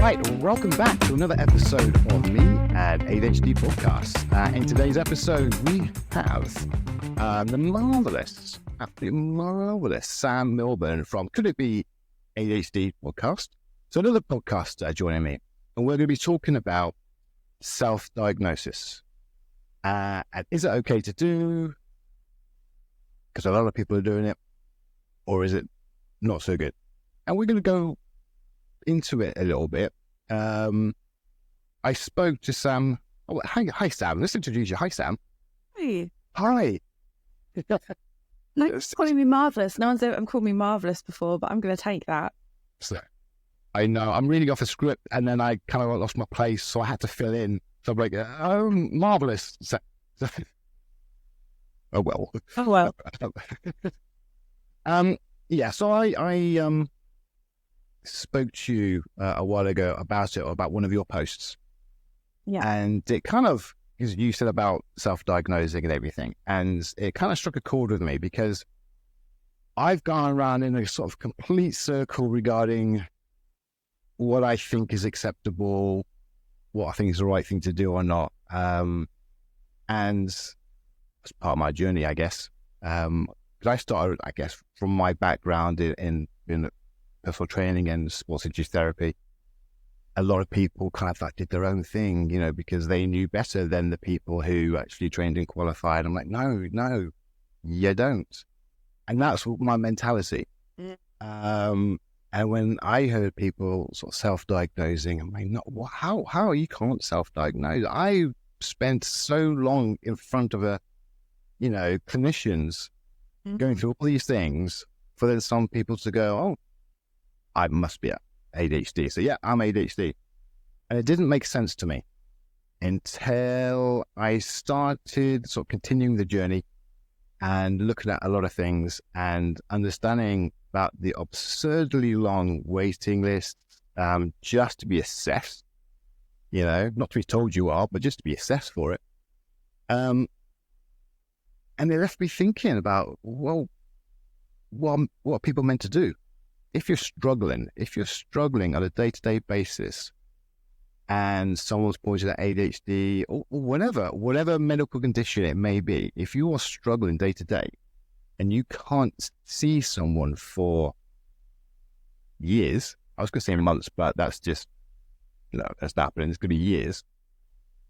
Right, welcome back to another episode of me and ADHD podcast. In today's episode, we have the marvelous, absolutely marvelous Sam Milburn from Could It Be ADHD podcast. So another podcaster joining me, and we're going to be talking about self-diagnosis. And is it okay to do? Because a lot of people are doing it, or is it not so good? And we're going to go into it a little bit. I spoke to Sam. Oh, hi, Sam. Let's introduce you. Hi, Sam. Hey. Hi. No, calling me marvellous. No one's ever called me marvellous before, but I'm going to take that. So, I know. I'm reading off a script, and then I kind of lost my place, so I had to fill in. So I'm like, oh, marvellous. Oh, well. Oh, well. Yeah, so I spoke to you a while ago about one of your posts. Yeah. And it kind of, because you said about self-diagnosing and everything, and it kind of struck a chord with me because I've gone around in a sort of complete circle regarding what I think is acceptable, what I think is the right thing to do or not. And as part of my journey, I guess, because I started, I guess, from my background in personal training and sports injury therapy. A lot of people kind of like did their own thing, you know, because they knew better than the people who actually trained and qualified. I'm like, no, you don't. And that's my mentality. And when I heard people sort of self-diagnosing, I'm like, no, how you can't self-diagnose? I spent so long in front of clinicians going through all these things for then some people to go, oh, I must be ADHD. So yeah, I'm ADHD. And it didn't make sense to me until I started sort of continuing the journey and looking at a lot of things and understanding about the absurdly long waiting lists just to be assessed, not to be told you are, but just to be assessed for it. And it left me thinking about, well, what are people meant to do? If you're struggling on a day-to-day basis and someone's pointed at ADHD or whatever medical condition it may be, if you are struggling day-to-day and you can't see someone for years, I was going to say months, but that's just, that's not happening. It's going to be years.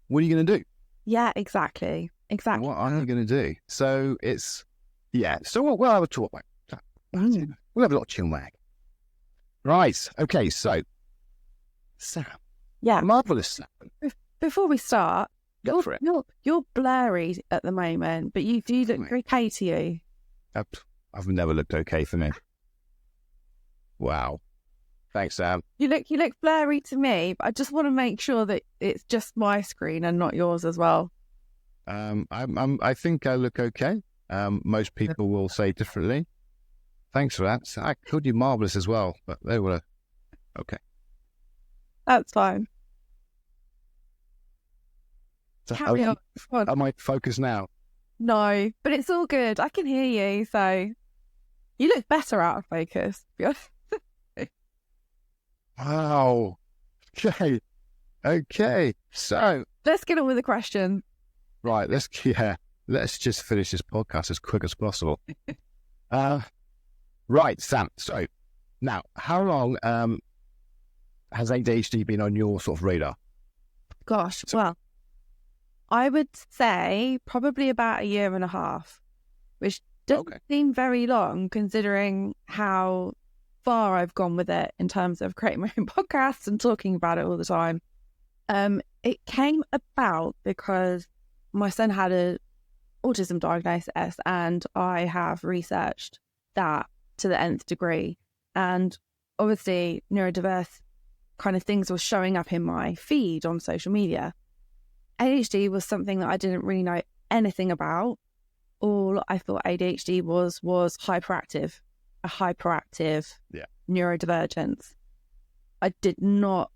What are you going to do? Yeah, exactly. What are you going to do? So it's, so we'll have a talk about that. We'll have a little chin wag. Right. Okay. So, Sam. Yeah. Marvellous, Sam. Before we start, Go for it. You're blurry at the moment, but do you look okay to you? I've never looked okay for me. Wow. Thanks, Sam. You look blurry to me, but I just want to make sure that it's just my screen and not yours as well. I think I look okay. Most people will say differently. Thanks for that. I called you marvellous as well, but they were okay. That's fine. So Carry on. I might focus now. No, but it's all good. I can hear you, so you look better out of focus. Wow. Okay. So let's get on with the question. Right. Let's just finish this podcast as quick as possible. Right, Sam. So now, how long has ADHD been on your sort of radar? Gosh, well, I would say probably about 1.5 years, which doesn't seem very long considering how far I've gone with it in terms of creating my own podcasts and talking about it all the time. It came about because my son had an autism diagnosis and I have researched that to the nth degree, and obviously neurodiverse kind of things were showing up in my feed on social media. ADHD was something that I didn't really know anything about. All I thought ADHD was hyperactive, a hyperactive neurodivergence. I did not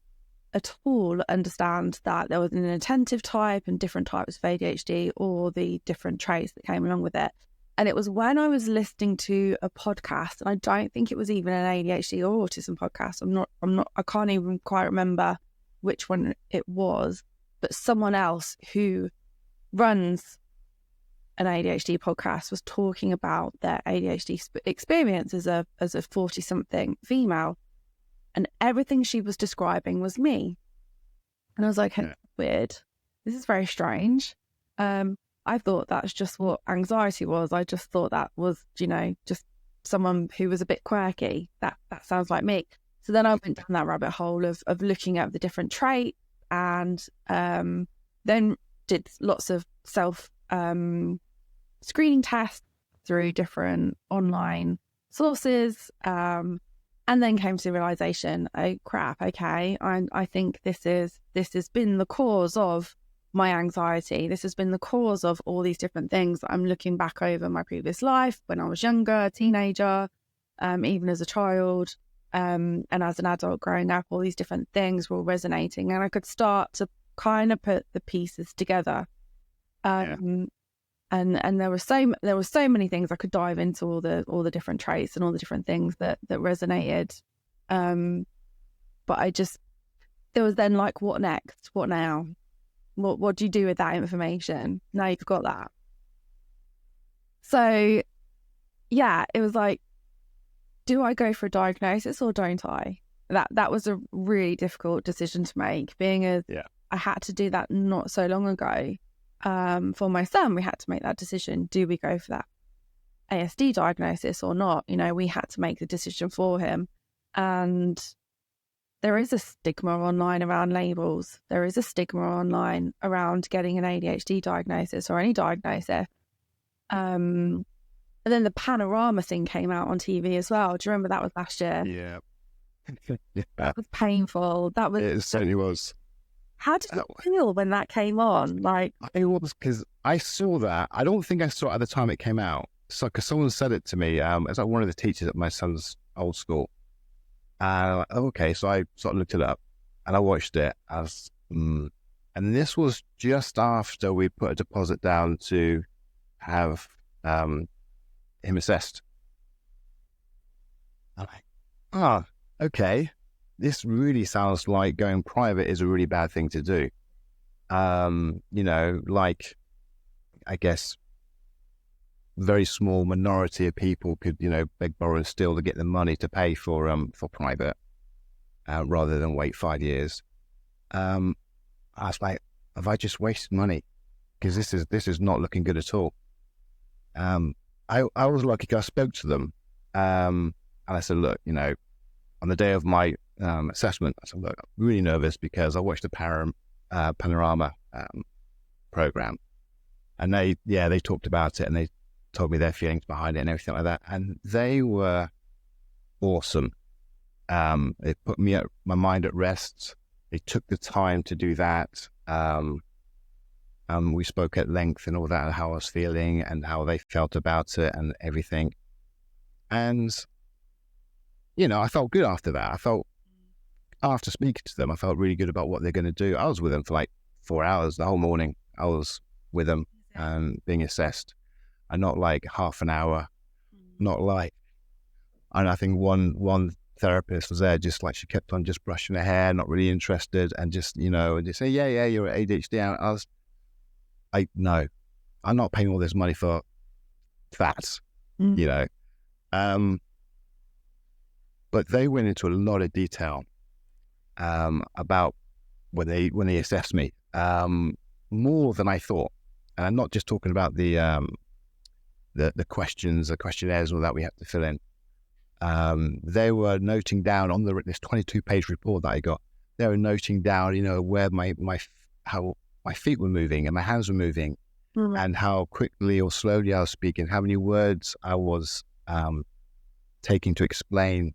at all understand that there was an inattentive type and different types of ADHD or the different traits that came along with it. And it was when I was listening to a podcast, and I don't think it was even an ADHD or autism podcast. I can't even quite remember which one it was, but someone else who runs an ADHD podcast was talking about their ADHD experience as a 40-something female, and everything she was describing was me. And I was like, hey, weird. This is very strange. I thought that's just what anxiety was. I just thought that was, just someone who was a bit quirky. That sounds like me. So then I went down that rabbit hole of looking at the different traits, and then did lots of self screening tests through different online sources, and then came to the realization, oh crap, okay, I think this has been the cause of my anxiety. This has been the cause of all these different things that I'm looking back over my previous life when I was younger, a teenager, even as a child, and as an adult growing up. All these different things were resonating, and I could start to kind of put the pieces together. And there were so many things I could dive into, all the different traits and all the different things that resonated. But there was then like, what next? What now? What do you do with that information? Now you've got that. So yeah, it was like, do I go for a diagnosis or don't I? That was a really difficult decision to make, I had to do that not so long ago. For my son, we had to make that decision. Do we go for that ASD diagnosis or not? We had to make the decision for him. And there is a stigma online around labels. There is a stigma online around getting an ADHD diagnosis or any diagnosis. And then the Panorama thing came out on TV as well. Do you remember that was last year? Yeah. That was painful. It certainly was. How did you feel when that came on? Like, it was because I saw that. I don't think I saw it at the time it came out. So, because someone said it to me, it's like one of the teachers at my son's old school. Okay, so I sort of looked it up and I watched it. And this was just after we put a deposit down to have him assessed. I'm like, okay. This really sounds like going private is a really bad thing to do. Like, I guess, very small minority of people could, beg, borrow, and steal to get the money to pay for private, rather than wait 5 years. I was like, have I just wasted money? Because this is not looking good at all. I was lucky because I spoke to them, and I said, look, on the day of my assessment, I said, look, I'm really nervous because I watched the Panorama program, and they talked about it and they told me their feelings behind it and everything like that, and they were awesome. They put my mind at rest. They took the time to do that. We spoke at length and all that, and how I was feeling and how they felt about it and everything. And I felt good after that. After speaking to them, I felt really good about what they're going to do. I was with them for like 4 hours, the whole morning. I was with them being assessed, and not like half an hour, not like, and I think one therapist was there, just like she kept on just brushing her hair, not really interested, and just, and just say, yeah, you're ADHD. And no, I'm not paying all this money for that, But they went into a lot of detail about when they assessed me, more than I thought. And I'm not just talking about the questions, the questionnaires, all that we have to fill in. They were noting down on this 22-page report that I got. They were noting down, where how my feet were moving and my hands were moving, and how quickly or slowly I was speaking, how many words I was taking to explain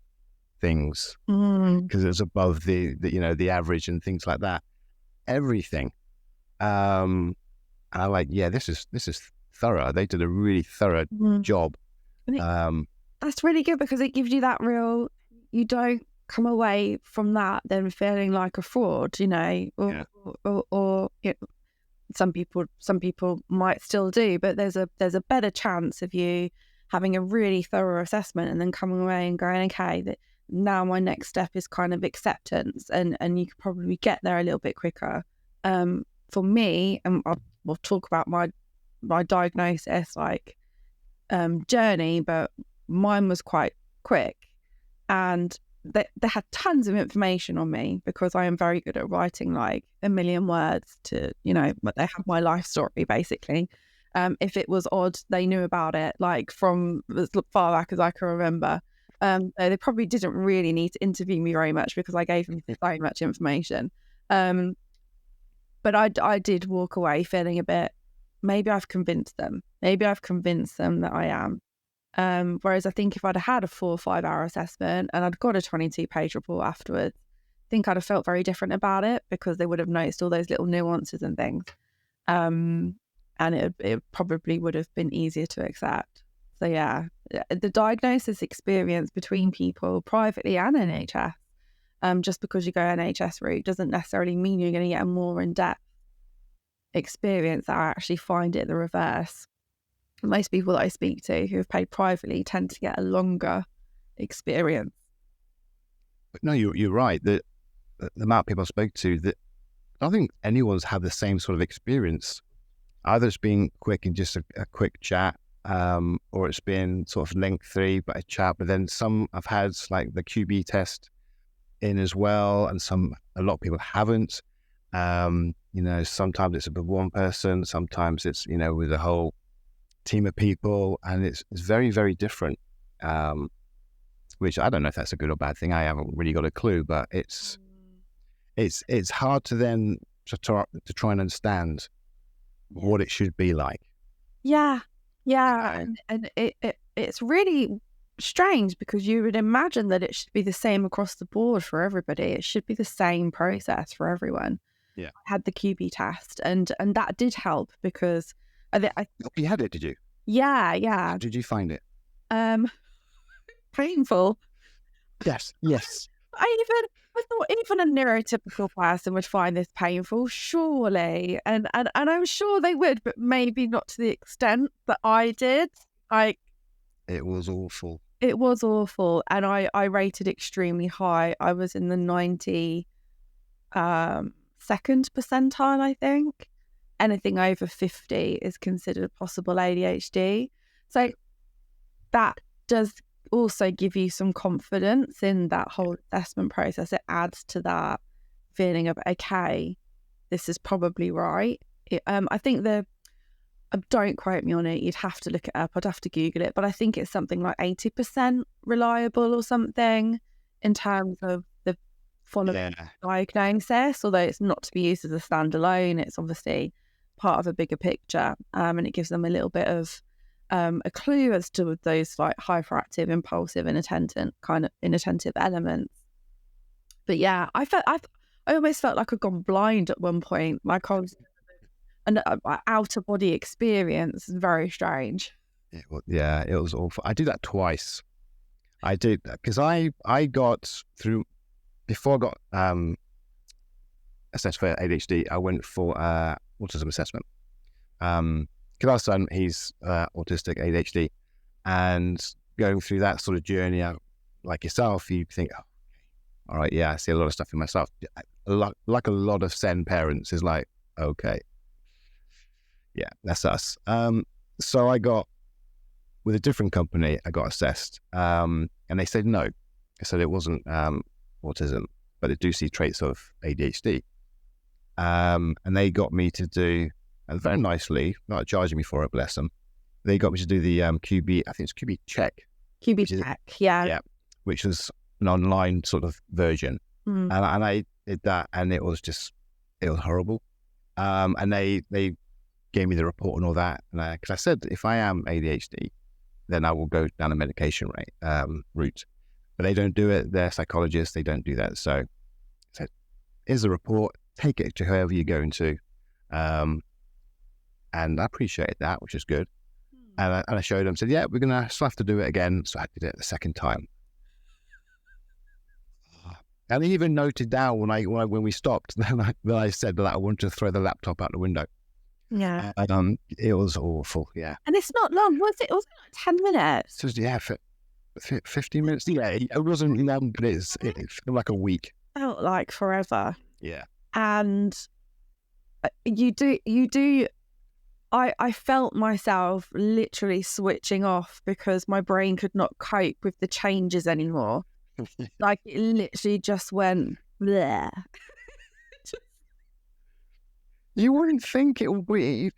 things, because it was above the average and things like that. Everything. And I'm like, yeah, this is thorough. They did a really thorough job. That's really good, because it gives you that you don't come away from that then feeling like a fraud, or some people might still do, but there's a better chance of you having a really thorough assessment and then coming away and going, okay, that now my next step is kind of acceptance, and you could probably get there a little bit quicker. For me, and we'll talk about my diagnosis journey, but mine was quite quick, and they had tons of information on me because I am very good at writing like a million words to, but they have my life story basically. If it was odd, they knew about it, like from as far back as I can remember. They probably didn't really need to interview me very much because I gave them so much information. But I did walk away feeling a bit, maybe I've convinced them. Maybe I've convinced them that I am. Whereas I think if I'd had a 4 or 5 hour assessment and I'd got a 22-page report afterwards, I think I'd have felt very different about it because they would have noticed all those little nuances and things. And it probably would have been easier to accept. So yeah, the diagnosis experience between people privately and NHS, just because you go NHS route doesn't necessarily mean you're going to get a more in-depth experience. I actually find it the reverse. Most people that I speak to who have paid privately tend to get a longer experience. But no, you're right. The amount of people I spoke to, that I don't think anyone's had the same sort of experience. Either it's been quick and just a quick chat, or it's been sort of lengthy but a chat. But then some I've had like the QB test in as well, and a lot of people haven't. Sometimes it's with one person, sometimes it's with a whole team of people, and it's very, very different. Which I don't know if that's a good or bad thing. I haven't really got a clue, but it's hard to then to try and understand what it should be like. Yeah. And it's really strange because you would imagine that it should be the same across the board for everybody. It should be the same process for everyone. Yeah. I had the QB test and that did help because you had it, did you? Yeah. How did you find it? Painful. Yes. I thought even a neurotypical person would find this painful, surely. And I'm sure they would, but maybe not to the extent that I did. It was awful. It was awful. And I rated extremely high. I was in the 92nd percentile, I think. Anything over 50 is considered a possible ADHD. So that does also give you some confidence in that whole assessment process. It adds to that feeling of, okay, this is probably right. I think don't quote me on it, you'd have to look it up, I'd have to Google it, but I think it's something like 80% reliable or something in terms of the following diagnosis, although it's not to be used as a standalone. It's obviously part of a bigger picture, and it gives them a little bit of a clue as to those like hyperactive, impulsive, and inattentive elements. But yeah, I almost felt like I'd gone blind at one point. Like I was an outer body experience. Very strange. It was awful. I did that twice. I did because I got through before I got assessed for ADHD. I went for autism assessment. Because our son, he's autistic, ADHD, and going through that sort of journey, like yourself, you think, oh, all right, yeah, I see a lot of stuff in myself. Like a lot of SEN parents is like, okay, yeah, that's us. So I got, with a different company, I got assessed, and they said no. They said it wasn't autism, but they do see traits of ADHD. And they got me to do, and very nicely, not charging me for it, bless them, they got me to do the QB, I think it's QB check. QB check, yeah. Yeah, which was an online sort of version. And I did that, and it was horrible. And they gave me the report and all that. And because I said, if I am ADHD, then I will go down a medication route. But they don't do it. They're psychologists. They don't do that. So I said, here's the report. Take it to whoever you're going to. And I appreciated that, which is good. And I showed them, said, yeah, we're going to still have to do it again. So I did it the second time. And they even noted down when we stopped, then I said that I wanted to throw the laptop out the window. Yeah. It was awful. Yeah. And it's not long, was it? It was like 10 minutes. So yeah, 15 minutes. Yeah, it wasn't long, but it felt like a week. Felt like forever. Yeah. And you do. I felt myself literally switching off because my brain could not cope with the changes anymore. Like it literally just went bleh. You wouldn't think it would be.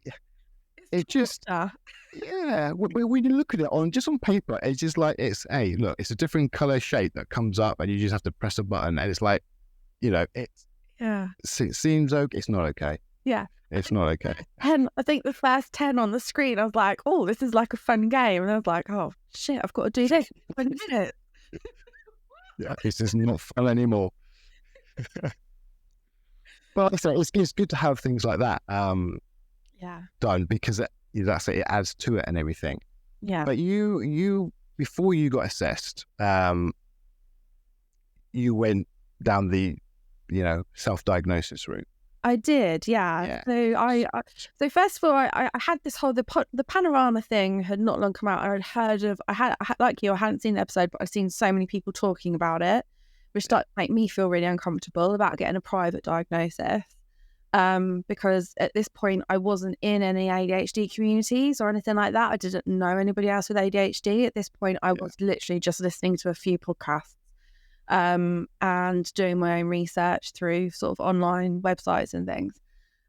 It just, yeah. When you look at it on paper, it's just like hey, look, it's a different color shape that comes up, and you just have to press a button, and it's like, it seems okay. It's not okay. Yeah. It's not okay. And I think the first 10 on the screen, I was like, oh, this is like a fun game. And I was like, oh, shit, I've got to do this in 20 minutes. Yeah, this is not fun anymore. But it's good to have things like that done, because that's it adds to it and everything. Yeah. But you before you got assessed, you went down the self-diagnosis route. I did, yeah. So so first of all, I had this whole the panorama thing had not long come out. I had heard of I had like you, I hadn't seen the episode, but I've seen so many people talking about it, which started to make me feel really uncomfortable about getting a private diagnosis. Because at this point I wasn't in any ADHD communities or anything like that. I didn't know anybody else with ADHD. At this point, I was literally just listening to a few podcasts. And doing my own research through sort of online websites and things.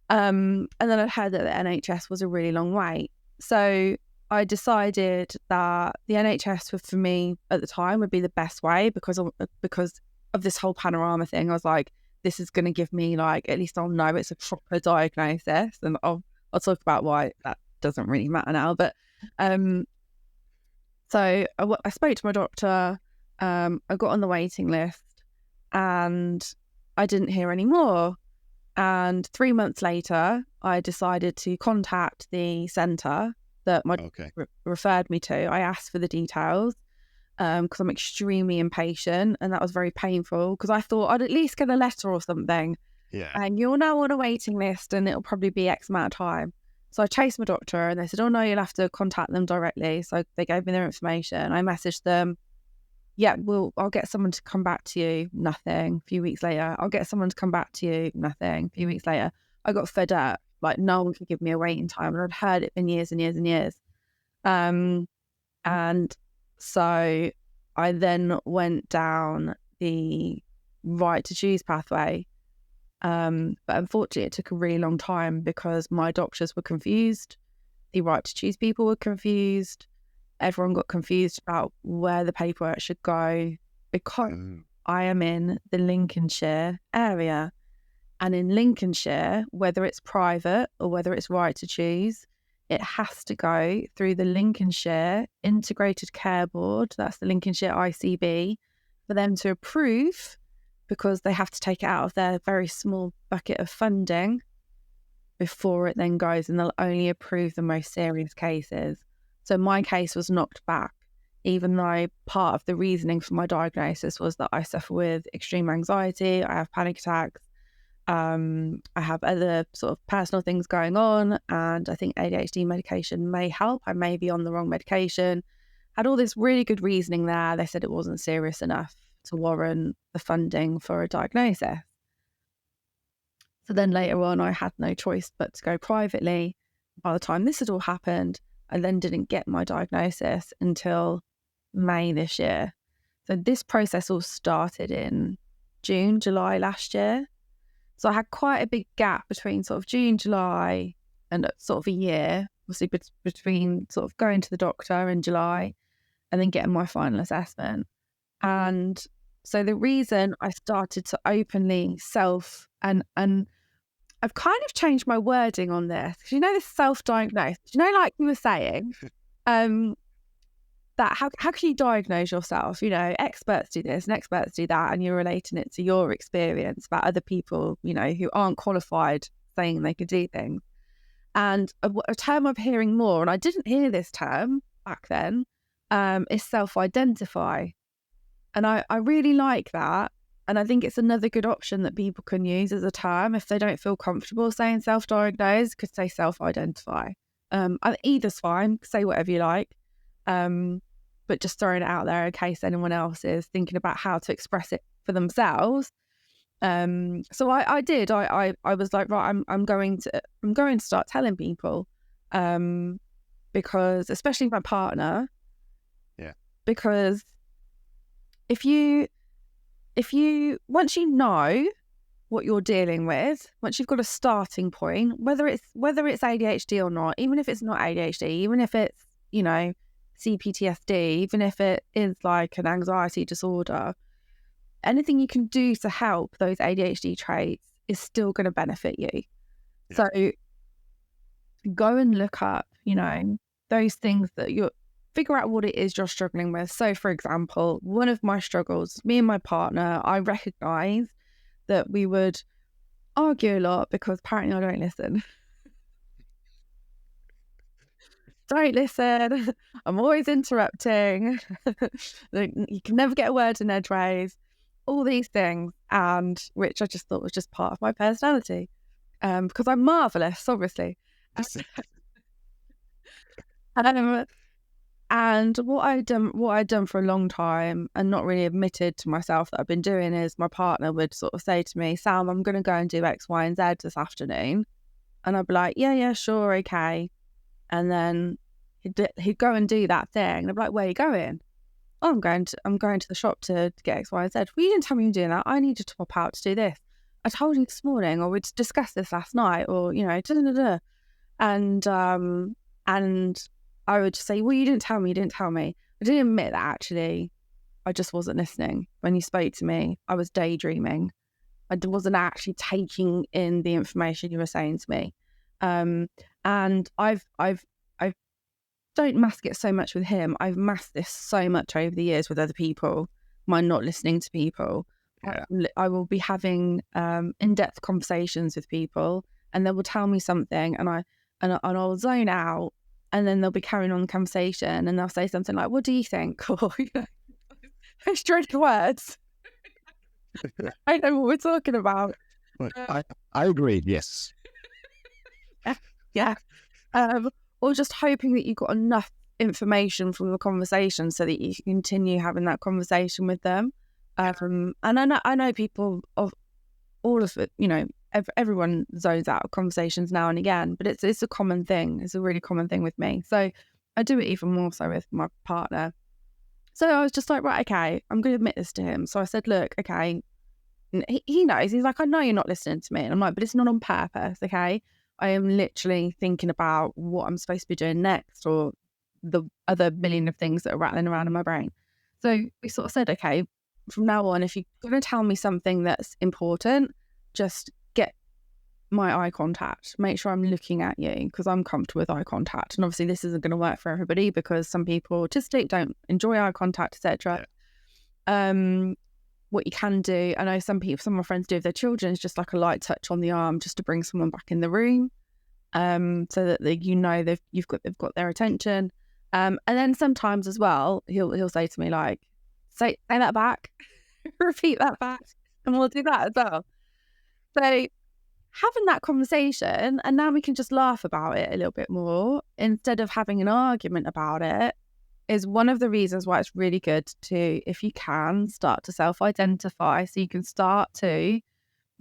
And then I heard that the NHS was a really long wait. So I decided that the NHS for me at the time would be the best way because of this whole panorama thing. I was like, this is going to give me at least I'll know it's a proper diagnosis, and I'll talk about why that doesn't really matter now. But so I spoke to my doctor. I got on the waiting list and I didn't hear any more. And 3 months later, I decided to contact the centre that my referred me to. I asked for the details because I'm extremely impatient, and that was very painful because I thought I'd at least get a letter or something. Yeah. And you're now on a waiting list and it'll probably be X amount of time. So I chased my doctor and they said, oh no, you'll have to contact them directly. So they gave me their information. I messaged them. Yeah, I'll get someone to come back to you. Nothing. A few weeks later, I'll get someone to come back to you. Nothing. A few weeks later, I got fed up. Like no one could give me a waiting time, and I'd heard it for years and years and years. And so I then went down the right to choose pathway. But unfortunately, it took a really long time because my doctors were confused. The right to choose people were confused. Everyone got confused about where the paperwork should go because I am in the Lincolnshire area. And in Lincolnshire, whether it's private or whether it's right to choose, it has to go through the Lincolnshire Integrated Care Board, that's the Lincolnshire ICB, for them to approve, because they have to take it out of their very small bucket of funding before it then goes, and they'll only approve the most serious cases. So my case was knocked back, even though part of the reasoning for my diagnosis was that I suffer with extreme anxiety, I have panic attacks, I have other sort of personal things going on, and I think ADHD medication may help. I may be on the wrong medication. Had all this really good reasoning there. They said it wasn't serious enough to warrant the funding for a diagnosis. So then later on, I had no choice but to go privately. By the time this had all happened, I then didn't get my diagnosis until May this year. So this process all started in June, July last year. So I had quite a big gap between sort of June, July and sort of a year, obviously between sort of going to the doctor in July and then getting my final assessment. And so the reason I started to openly and I've kind of changed my wording on this, because this self-diagnosis, like you were saying, that how can you diagnose yourself? Experts do this and experts do that, and you're relating it to your experience about other people, who aren't qualified saying they could do things. And a term I'm hearing more, and I didn't hear this term back then, is self-identify. And I really like that, And I think it's another good option that people can use as a term if they don't feel comfortable saying self-diagnose, could say self-identify. Either's fine, say whatever you like. But just throwing it out there in case anyone else is thinking about how to express it for themselves. So I did. I was like, right, I'm going to start telling people, because especially my partner. Yeah. Because if you once you know what you're dealing with, once you've got a starting point, whether it's ADHD or not, even if it's not ADHD, even if it's, you know, CPTSD, even if it is like an anxiety disorder, anything you can do to help those ADHD traits is still going to benefit you. Yeah. So go and look up, you know, those things that figure out what it is you're struggling with. So, for example, one of my struggles, me and my partner, I recognise that we would argue a lot because apparently I don't listen. Don't listen. I'm always interrupting. You can never get a word in edgeways. All these things, and which I just thought was just part of my personality, because I'm marvellous, obviously. And what I'd done for a long time and not really admitted to myself that I've been doing is my partner would sort of say to me, Sam, I'm going to go and do X, Y, and Z this afternoon. And I'd be like, yeah, sure, okay. And then he'd go and do that thing. And I'd be like, where are you going? Oh, I'm going to the shop to get X, Y, and Z. Well, you didn't tell me you were doing that. I need you to pop out to do this. I told you this morning, or we'd discussed this last night, or, you know, da-da-da-da. And I would just say, well, you didn't tell me. I didn't admit that actually I just wasn't listening. When you spoke to me, I was daydreaming. I wasn't actually taking in the information you were saying to me. And I've don't mask it so much with him. I've masked this so much over the years with other people, my not listening to people. Yeah. I will be having in-depth conversations with people, and they will tell me something, and I'll zone out. And then they'll be carrying on the conversation and they'll say something like, what do you think? Or, you know, those dreaded words. I know what we're talking about. I agree, yes. Yeah. Or just hoping that you got enough information from the conversation so that you can continue having that conversation with them. And I know people of all of it, you know, everyone zones out of conversations now and again, but it's a common thing. It's a really common thing with me. So I do it even more so with my partner. So I was just like, right, okay, I'm going to admit this to him. So I said, look, okay, he knows. He's like, I know you're not listening to me. And I'm like, but it's not on purpose, okay? I am literally thinking about what I'm supposed to be doing next, or the other million of things that are rattling around in my brain. So we sort of said, okay, from now on, if you're going to tell me something that's important, just get my eye contact. Make sure I'm looking at you, because I'm comfortable with eye contact. And obviously this isn't going to work for everybody, because some people are autistic, don't enjoy eye contact, etc. Yeah. What you can do, I know some of my friends do with their children, is just like a light touch on the arm just to bring someone back in the room, so that they've got their attention. And then sometimes as well, he'll say to me like, say that back, repeat that back, and we'll do that as well. So having that conversation, and now we can just laugh about it a little bit more instead of having an argument about it, is one of the reasons why it's really good to, if you can, start to self-identify, so you can start to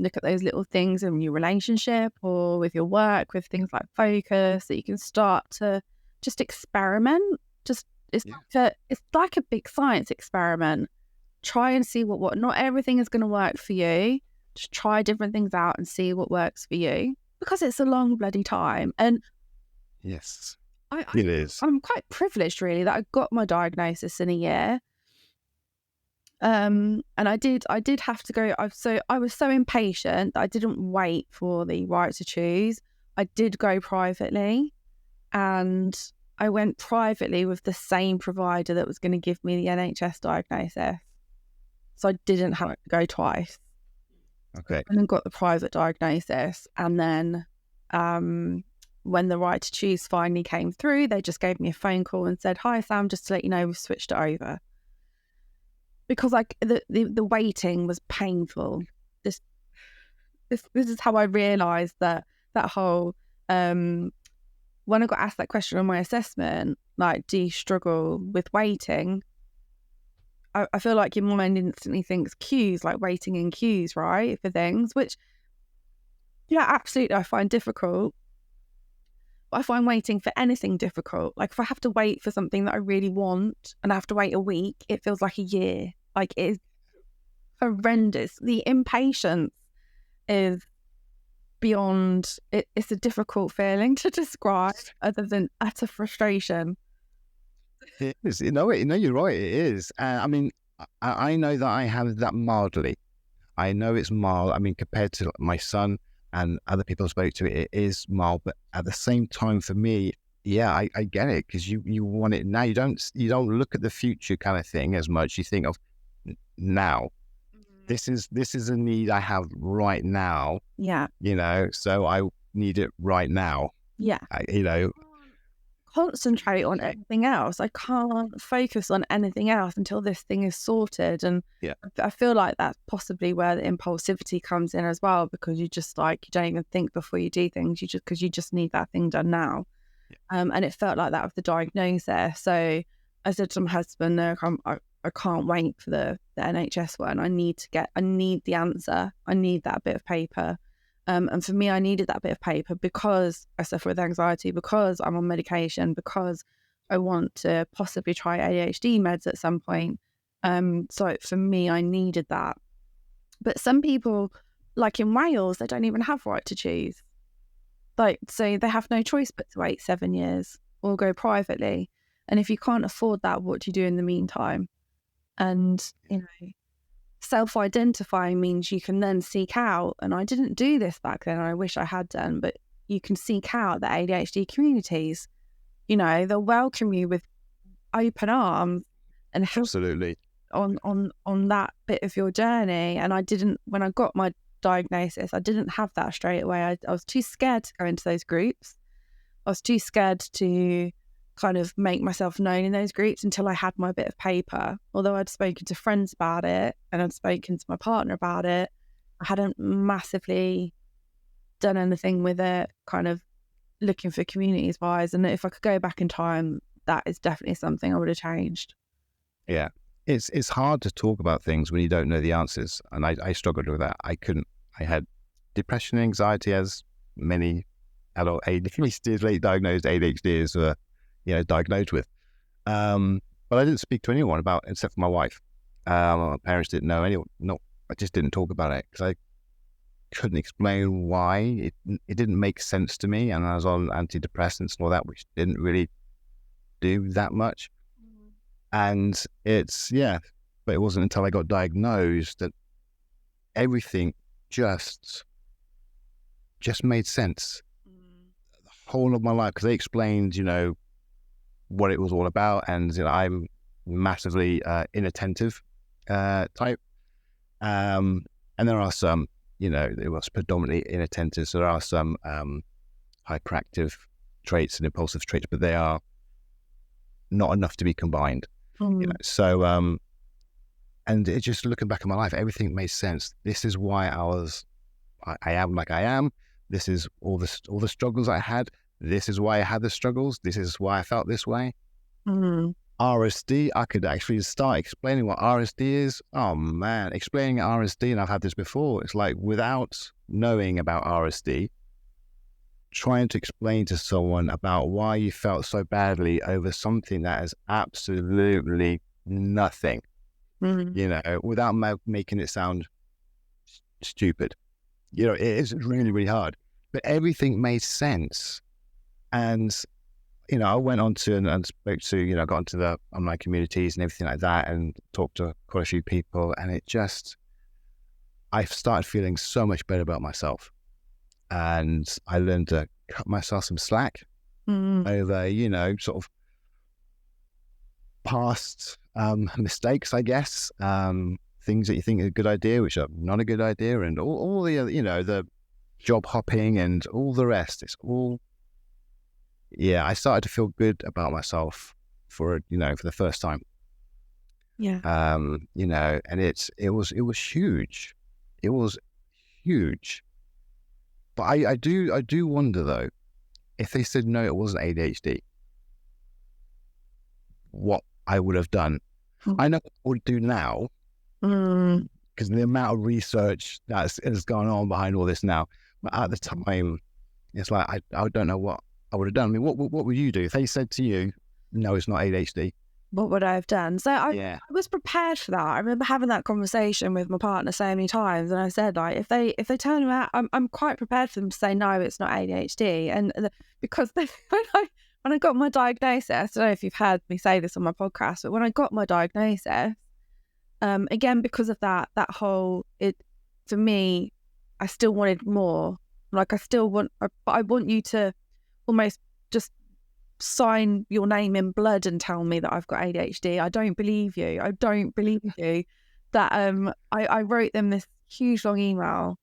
look at those little things in your relationship or with your work, with things like focus, that you can start to just experiment. It's like a big science experiment. Try and see what not everything is going to work for you. Just try different things out and see what works for you, because it's a long bloody time. And yes, it is. I'm quite privileged, really, that I got my diagnosis in a year. And I did have to go. I was so impatient that I didn't wait for the right to choose. I did go privately, and I went privately with the same provider that was going to give me the NHS diagnosis. So I didn't have to go twice. Okay. And then got the private diagnosis, and then when the right to choose finally came through, they just gave me a phone call and said, hi Sam, just to let you know, we've switched it over. because like the waiting was painful. This is how I realised that whole when I got asked that question on my assessment, like, do you struggle with waiting? I feel like your mind instantly thinks queues, like waiting in queues, right, for things, which, yeah, absolutely, I find difficult. But I find waiting for anything difficult. Like, if I have to wait for something that I really want and I have to wait a week, it feels like a year. Like, it is horrendous. The impatience is beyond, it's a difficult feeling to describe other than utter frustration. It is. You're right. It is. I mean, I know that I have that mildly. I know it's mild. I mean, compared to my son and other people I spoke to, it is mild. But at the same time, for me, yeah, I get it, because you want it now. You don't look at the future kind of thing as much. You think of now. This is a need I have right now. Yeah. So I need it right now. Yeah. Concentrate on anything else. I can't focus on anything else until this thing is sorted. And yeah, I feel like that's possibly where the impulsivity comes in as well, because you just, like, you don't even think before you do things. Because you just need that thing done now. Yeah. And it felt like that with the diagnosis. So I said to my husband, "No, I can't wait for the NHS one. I need the answer. I need that bit of paper." And for me, I needed that bit of paper because I suffer with anxiety, because I'm on medication, because I want to possibly try ADHD meds at some point. So for me, I needed that. But some people, like in Wales, they don't even have right to choose. Like, so they have no choice but to wait 7 years or go privately. And if you can't afford that, what do you do in the meantime? And, self-identifying means you can then seek out, and I didn't do this back then, I wish I had done, but you can seek out the ADHD communities. They'll welcome you with open arms and help absolutely on that bit of your journey. And when I got my diagnosis, I didn't have that straight away. I was too scared to go into those groups. I was too scared to kind of make myself known in those groups until I had my bit of paper. Although I'd spoken to friends about it and I'd spoken to my partner about it, I hadn't massively done anything with it, kind of looking for communities wise. And if I could go back in time, that is definitely something I would have changed. Yeah. It's hard to talk about things when you don't know the answers. And I struggled with that. I had depression and anxiety, as many adult ADHD, late diagnosed ADHDs were diagnosed with. But I didn't speak to anyone about it except for my wife. My parents didn't know anyone. No, I just didn't talk about it because I couldn't explain why. It didn't make sense to me. And I was on antidepressants and all that, which didn't really do that much. And but it wasn't until I got diagnosed that everything just made sense. The whole of my life, because they explained, what it was all about, and I'm massively inattentive type, and there are some, it was predominantly inattentive, so there are some hyperactive traits and impulsive traits, but they are not enough to be combined. So and it just, looking back at my life, everything made sense. This is why I am like I am. This is all the struggles I had. This is why I had the struggles. This is why I felt this way. RSD, I could actually start explaining what RSD is. Oh man, explaining RSD, and I've had this before. It's like, without knowing about RSD, trying to explain to someone about why you felt so badly over something that is absolutely nothing, without making it sound stupid. It is really, really hard. But everything made sense. And, I went on to and spoke to, got into the online communities and everything like that, and talked to quite a few people. And I started feeling so much better about myself. And I learned to cut myself some slack over, sort of past mistakes, I guess, things that you think are a good idea, which are not a good idea, and all the, the job hopping and all the rest. It's all, I started to feel good about myself for the first time. Yeah. You know, and it was huge. It was huge. But I do wonder though, if they said no, it wasn't ADHD, what I would have done. I know what I would do now, because the amount of research that has gone on behind all this now. But at the time, it's like I don't know what I would have done. I mean, what would you do if they said to you, no, it's not ADHD? What would I have done? So I was prepared for that. I remember having that conversation with my partner so many times, and I said, like, if they turn around, I'm quite prepared for them to say no, it's not ADHD, because when I got my diagnosis, I don't know if you've heard me say this on my podcast, but when I got my diagnosis, again, because of that whole, for me, I still wanted more. Like, I want you to almost just sign your name in blood and tell me that I've got ADHD. I don't believe you. I don't believe you. That I wrote them this huge long email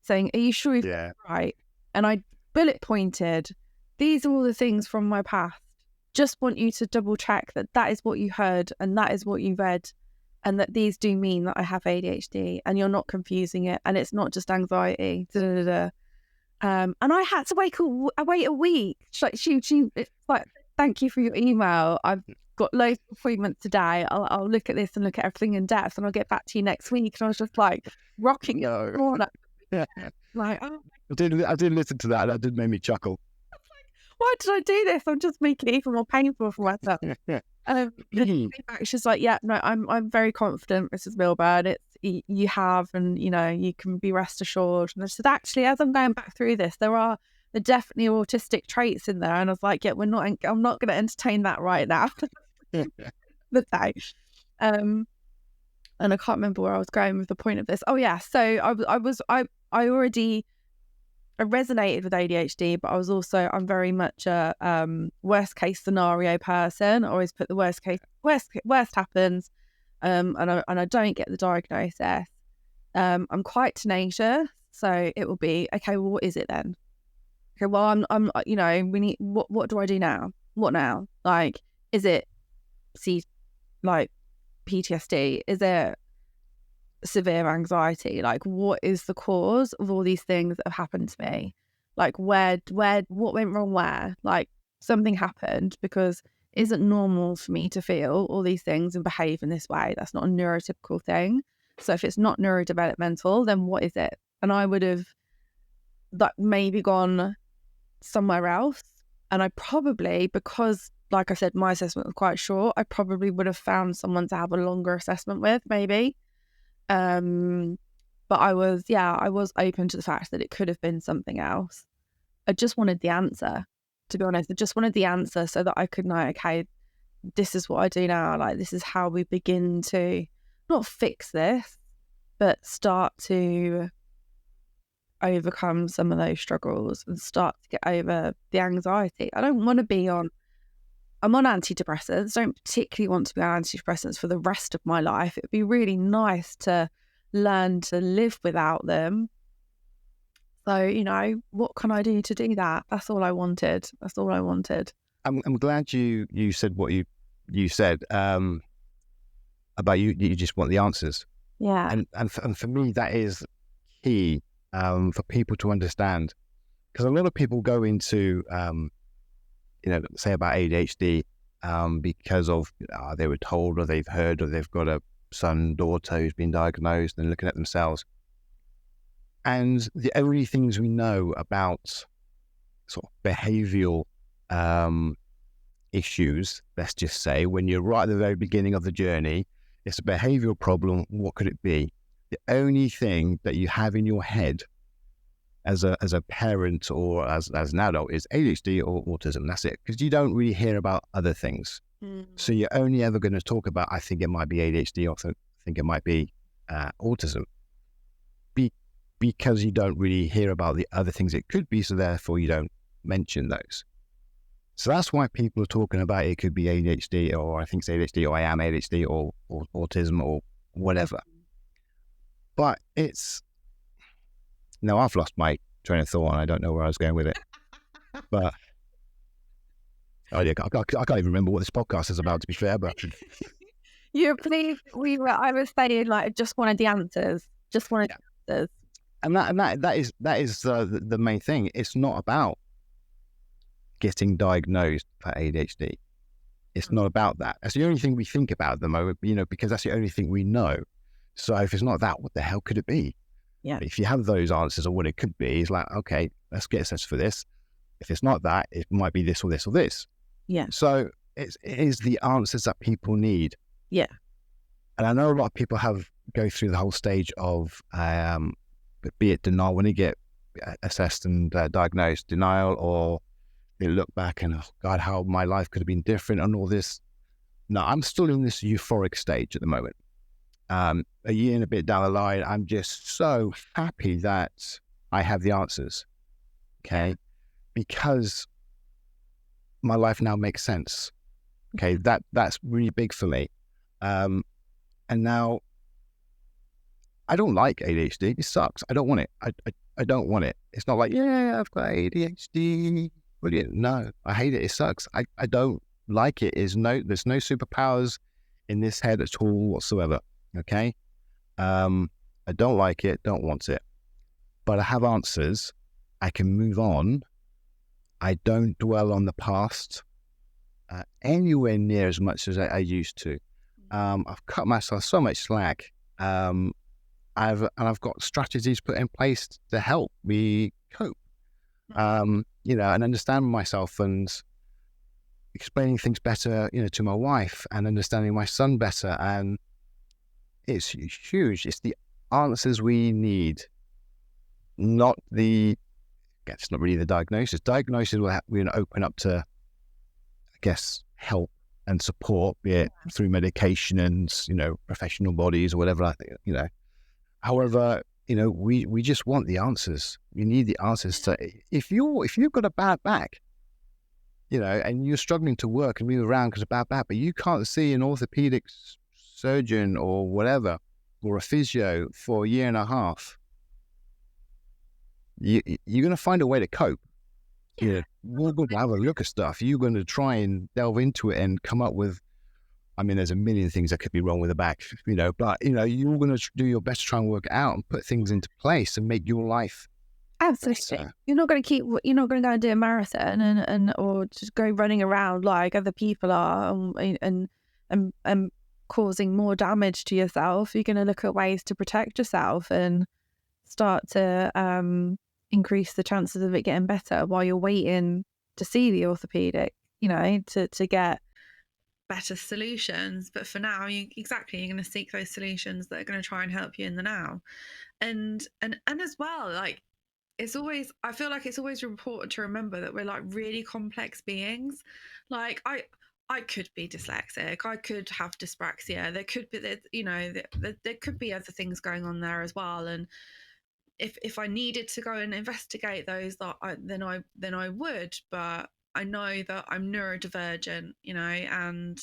saying, are you sure you've got it right? And I bullet pointed, these are all the things from my past. Just want you to double check that is what you heard and that is what you read, and that these do mean that I have ADHD and you're not confusing it and it's not just anxiety. And I had to wait a week. It's like, thank you for your email. I've got loads of appointments today. I'll look at this and look at everything in depth, and I'll get back to you next week. And I was just like rocking it. Like, oh. I did listen to that. That did make me chuckle. Why did I do this? I'm just making it even more painful for myself. She's like, yeah, no, I'm very confident, Mrs. Milburn. You have, and you know, you can be rest assured. And I said, actually, as I'm going back through this, there are definitely autistic traits in there. And I was like, yeah, I'm not going to entertain that right now. The day. And I can't remember where I was going with the point of this. Oh yeah, so I resonated with ADHD, but I'm very much a worst case scenario person. I always put the worst happens, and I don't get the diagnosis. I'm quite tenacious, so it will be, okay, well, what is it then? Okay, well, I'm you know, we need, what do I do now? What now? Like, is it like PTSD? Is it severe anxiety? Like, what is the cause of all these things that have happened to me? Like, what went wrong where? Like, something happened, because it isn't normal for me to feel all these things and behave in this way. That's not a neurotypical thing. So if it's not neurodevelopmental, then what is it? And I would have maybe gone somewhere else. And I probably, because like I said, my assessment was quite short, I probably would have found someone to have a longer assessment with, maybe. But I was open to the fact that it could have been something else. I just wanted the answer, to be honest. I just wanted the answer so that I could know, okay, this is what I do now. Like, this is how we begin to not fix this, but start to overcome some of those struggles and start to get over the anxiety. I don't want to be I'm on antidepressants. Don't particularly want to be on antidepressants for the rest of my life. It would be really nice to learn to live without them. So, you know, what can I do to do that? That's all I wanted. I'm glad you said what you said about you just want the answers. Yeah. And for me, that is key for people to understand. Because a lot of people go into say about ADHD because of they were told, or they've heard, or they've got a son, daughter who's been diagnosed, and looking at themselves. And the only things we know about sort of behavioural issues, let's just say, when you're right at the very beginning of the journey, it's a behavioural problem. What could it be? The only thing that you have in your head as a parent or as an adult is ADHD or autism. That's it, because you don't really hear about other things. So you're only ever going to talk about, I think it might be ADHD, or I think it might be autism, because you don't really hear about the other things it could be, so therefore you don't mention those. So that's why people are talking about it could be ADHD, or I think it's ADHD, or I am ADHD, or autism, or whatever. But it's... No, I've lost my train of thought and I don't know where I was going with it. But I can't even remember what this podcast is about, to be fair. But You're pleased I was saying, like, just wanted the answers. Just wanted the answers. And that is the main thing. It's not about getting diagnosed for ADHD. It's not about that. That's the only thing we think about at the moment, because that's the only thing we know. So if it's not that, what the hell could it be? Yeah. If you have those answers or what it could be, it's like, okay, let's get a sense for this. If it's not that, it might be this or this or this. Yeah. So it is the answers that people need. Yeah. And I know a lot of people go through the whole stage of, be it denial when they get assessed and diagnosed, denial, or they look back and, oh God, how my life could have been different and all this. No, I'm still in this euphoric stage at the moment. A year and a bit down the line, I'm just so happy that I have the answers, okay? Because my life now makes sense, okay? That's really big for me. And now I don't like ADHD. It sucks. I don't want it. I don't want it. It's not like, yeah, I've got ADHD. Brilliant. No, I hate it. It sucks. I don't like it. There's no superpowers in this head at all whatsoever. Okay. I don't like it. Don't want it. But I have answers. I can move on. I don't dwell on the past anywhere near as much as I used to. I've cut myself so much slack. I've got strategies put in place to help me cope. And understand myself and explaining things better, to my wife and understanding my son better. And it's huge. It's the answers we need, not it's not really the diagnosis. Diagnosis will open up to, I guess, help and support, be it through medication and, professional bodies or whatever. I think, however, we just want the answers. We need the answers to, if you've got a bad back, and you're struggling to work and move around because of bad back, but you can't see an orthopedic surgeon or whatever, or a physio for a year and a half, you're going to find a way to cope. You're going to have a look at stuff. You're going to try and delve into it and come up with, there's a million things that could be wrong with the back, but, you're going to do your best to try and work it out and put things into place and make your life absolutely better. You're not going to go and do a marathon and or just go running around like other people are and causing more damage to yourself. You're going to look at ways to protect yourself and start to increase the chances of it getting better while you're waiting to see the orthopedic, to get better solutions. But for now, you're going to seek those solutions that are going to try and help you in the now. And as well, like, I feel like it's always important to remember that we're like really complex beings. Like I could be dyslexic. I could have dyspraxia. There could be, there could be other things going on there as well. And if I needed to go and investigate those, then I would. But I know that I'm neurodivergent, and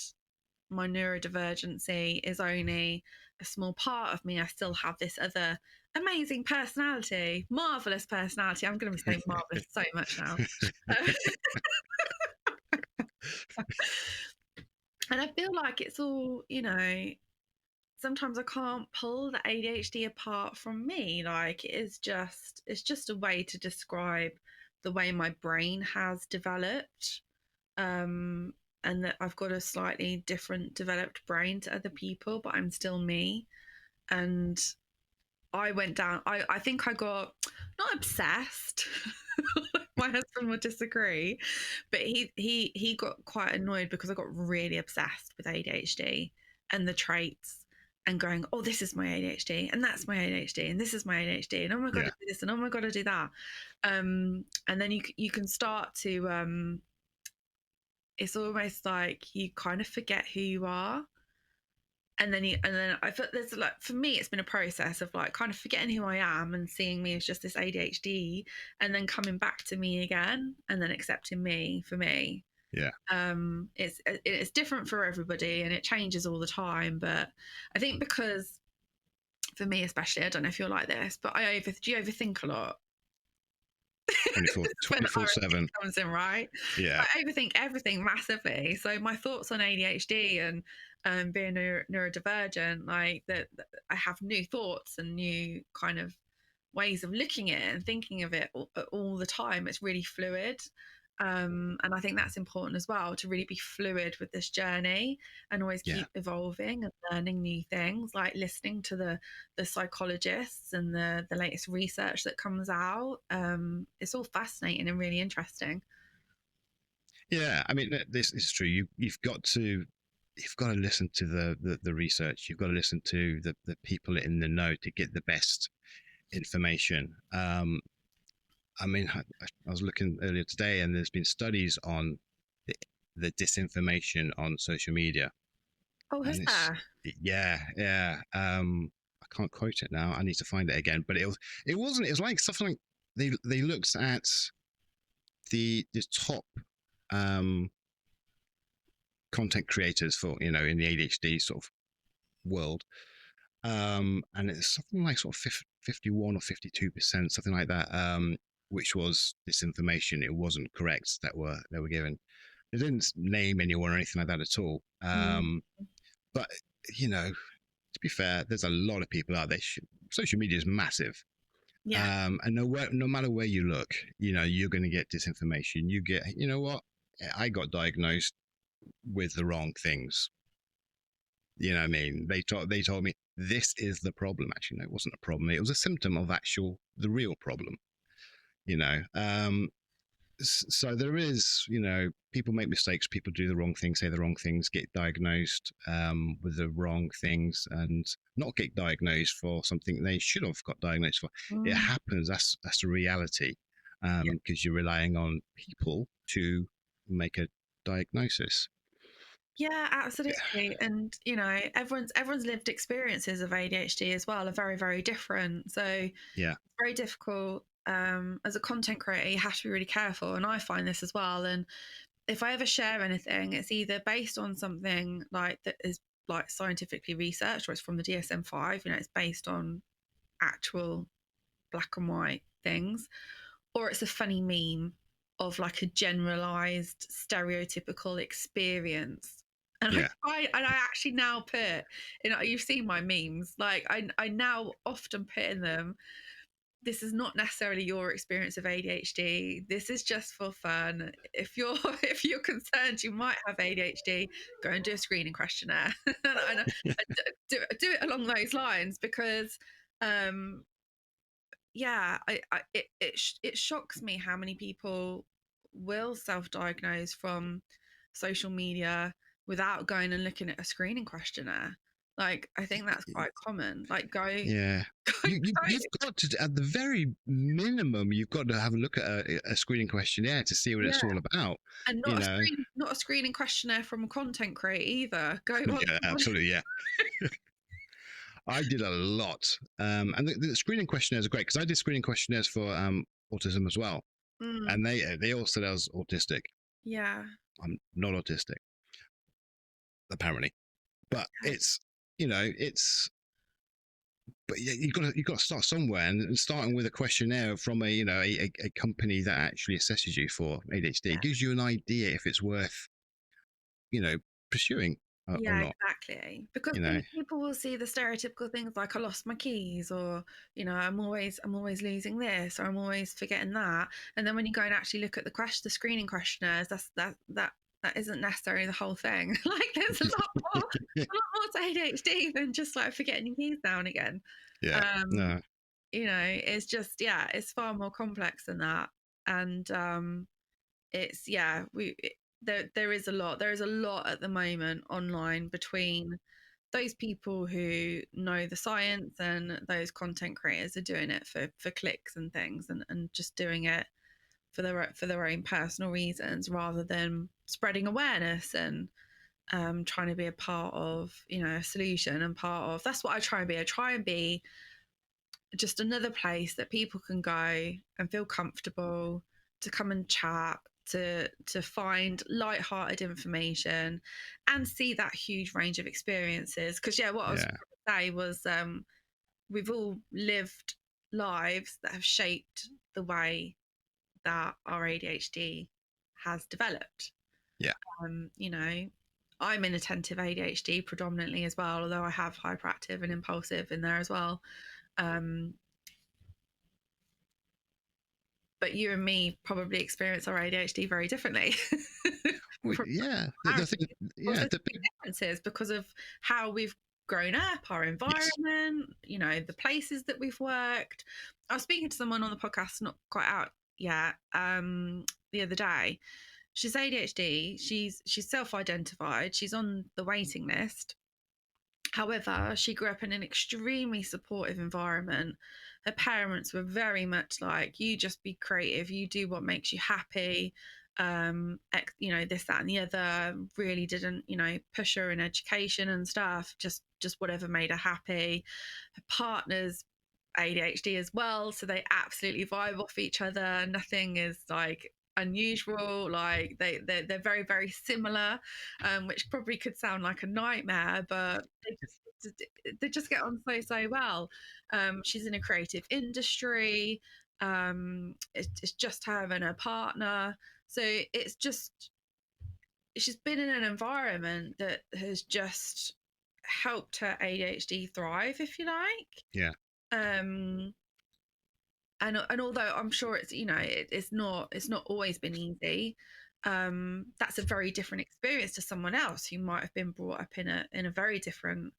my neurodivergency is only a small part of me. I still have this other amazing personality, marvelous personality. I'm going to be saying marvelous so much now. And I feel like it's all, sometimes I can't pull the ADHD apart from me. Like it's just a way to describe the way my brain has developed. And that I've got a slightly different developed brain to other people, but I'm still me. And I went down, I think I got not obsessed. My husband would disagree, but he got quite annoyed because I got really obsessed with ADHD and the traits and going, oh, this is my ADHD and that's my ADHD and this is my ADHD and oh my God, I do this and oh my God, I do that. And then you can start to, it's almost like you kind of forget who you are. And then I feel there's like, for me, it's been a process of like kind of forgetting who I am and seeing me as just this ADHD and then coming back to me again and then accepting me for me. Yeah. It's different for everybody and it changes all the time. But I think because for me, especially, I don't know if you're like this, but do you overthink a lot? 24/7. Comes in, right? Yeah. I overthink everything massively. So my thoughts on ADHD and being neurodivergent, like that, I have new thoughts and new kind of ways of looking at it and thinking of it all the time. It's really fluid. And I think that's important as well, to really be fluid with this journey and always keep evolving and learning new things, like listening to the psychologists and the latest research that comes out. It's all fascinating and really interesting. Yeah, I mean, this is true. You've got to listen to the research. You've got to listen to the people in the know to get the best information. I mean, I was looking earlier today, and there's been studies on the disinformation on social media. Oh, who's And there? yeah. I can't quote it now. I need to find it again. But it wasn't. It was like something like they looked at the top content creators for in the ADHD sort of world, and it's something like sort of 51 or 52%, something like that, which was disinformation. It wasn't correct that they were given. They didn't name anyone or anything like that at all. But to be fair, there's a lot of people out there. Social media is massive. Yeah. And no matter where you look, you're going to get disinformation. You get, what? I got diagnosed with the wrong things. You know what I mean? They told me this is the problem. Actually, no, it wasn't a problem. It was a symptom of the real problem. So there is, people make mistakes, people do the wrong things, say the wrong things, get diagnosed with the wrong things, and not get diagnosed for something they should have got diagnosed for. It happens. That's the reality, because you're relying on people to make a diagnosis. Yeah, absolutely. And everyone's lived experiences of ADHD as well are very, very different. So yeah, it's very difficult. As a content creator, you have to be really careful, and I find this as well. And if I ever share anything, it's either based on something like that is like scientifically researched, or it's from the DSM-5. It's based on actual black and white things, or it's a funny meme of like a generalized stereotypical experience. And yeah, I actually now put you've seen my memes, like I now often put in them, this is not necessarily your experience of ADHD. This is just for fun. If you're if you're concerned you might have ADHD, go and do a screening questionnaire. and do it along those lines, because yeah, it shocks me how many people will self-diagnose from social media without going and looking at a screening questionnaire. Like, I think that's quite common. Like, yeah. You've got to, at the very minimum, you've got to have a look at a screening questionnaire to see what it's all about. And not a screening questionnaire from a content creator either. Yeah, absolutely, yeah. I did a lot, and the screening questionnaires are great, because I did screening questionnaires for autism as well, and they all said I was autistic. Yeah, I'm not autistic, apparently, but but yeah, you've got to start somewhere, and starting with a questionnaire from a company that actually assesses you for ADHD, it gives you an idea if it's worth pursuing or not. exactly. Because people will see the stereotypical things like, I lost my keys, or I'm always losing this, or I'm always forgetting that. And then when you go and actually look at the screening questionnaires, that isn't necessarily the whole thing. Like, there's a lot more to ADHD than just like forgetting your keys now and again. Yeah. No. It's just, it's far more complex than that. And it's there is a lot at the moment online between those people who know the science and those content creators are doing it for clicks and things, and just doing it for their own personal reasons, rather than spreading awareness and trying to be a part of a solution, and part of that's what I try and be. I try and be just another place that people can go and feel comfortable to come and chat, to find light-hearted information and see that huge range of experiences. Because what I was going to say was, we've all lived lives that have shaped the way that our ADHD has developed. Yeah. You know, I'm inattentive ADHD predominantly as well, although I have hyperactive and impulsive in there as well. But you and me probably experience our ADHD very differently. Yeah, the differences because of how we've grown up, our environment, you know, the places that we've worked. I was speaking to someone on the podcast, not quite out yet, the other day. She's ADHD. She's self-identified. She's on the waiting list. However, she grew up in an extremely supportive environment. Her parents were very much like, you just be creative, you do what makes you happy. You know, this, that, and the other. Really didn't, you know, push her in education and stuff. Just whatever made her happy. Her partner's ADHD as well, so they absolutely vibe off each other. Nothing is like unusual. Like they're very, very similar, which probably could sound like a nightmare, but they just get on so well. She's in a creative industry. It's just her and her partner, so it's just, she's been in an environment that has just helped her ADHD thrive, if you like. Yeah. And although I'm sure it's, you know, it's not always been easy. That's a very different experience to someone else who might have been brought up in a very different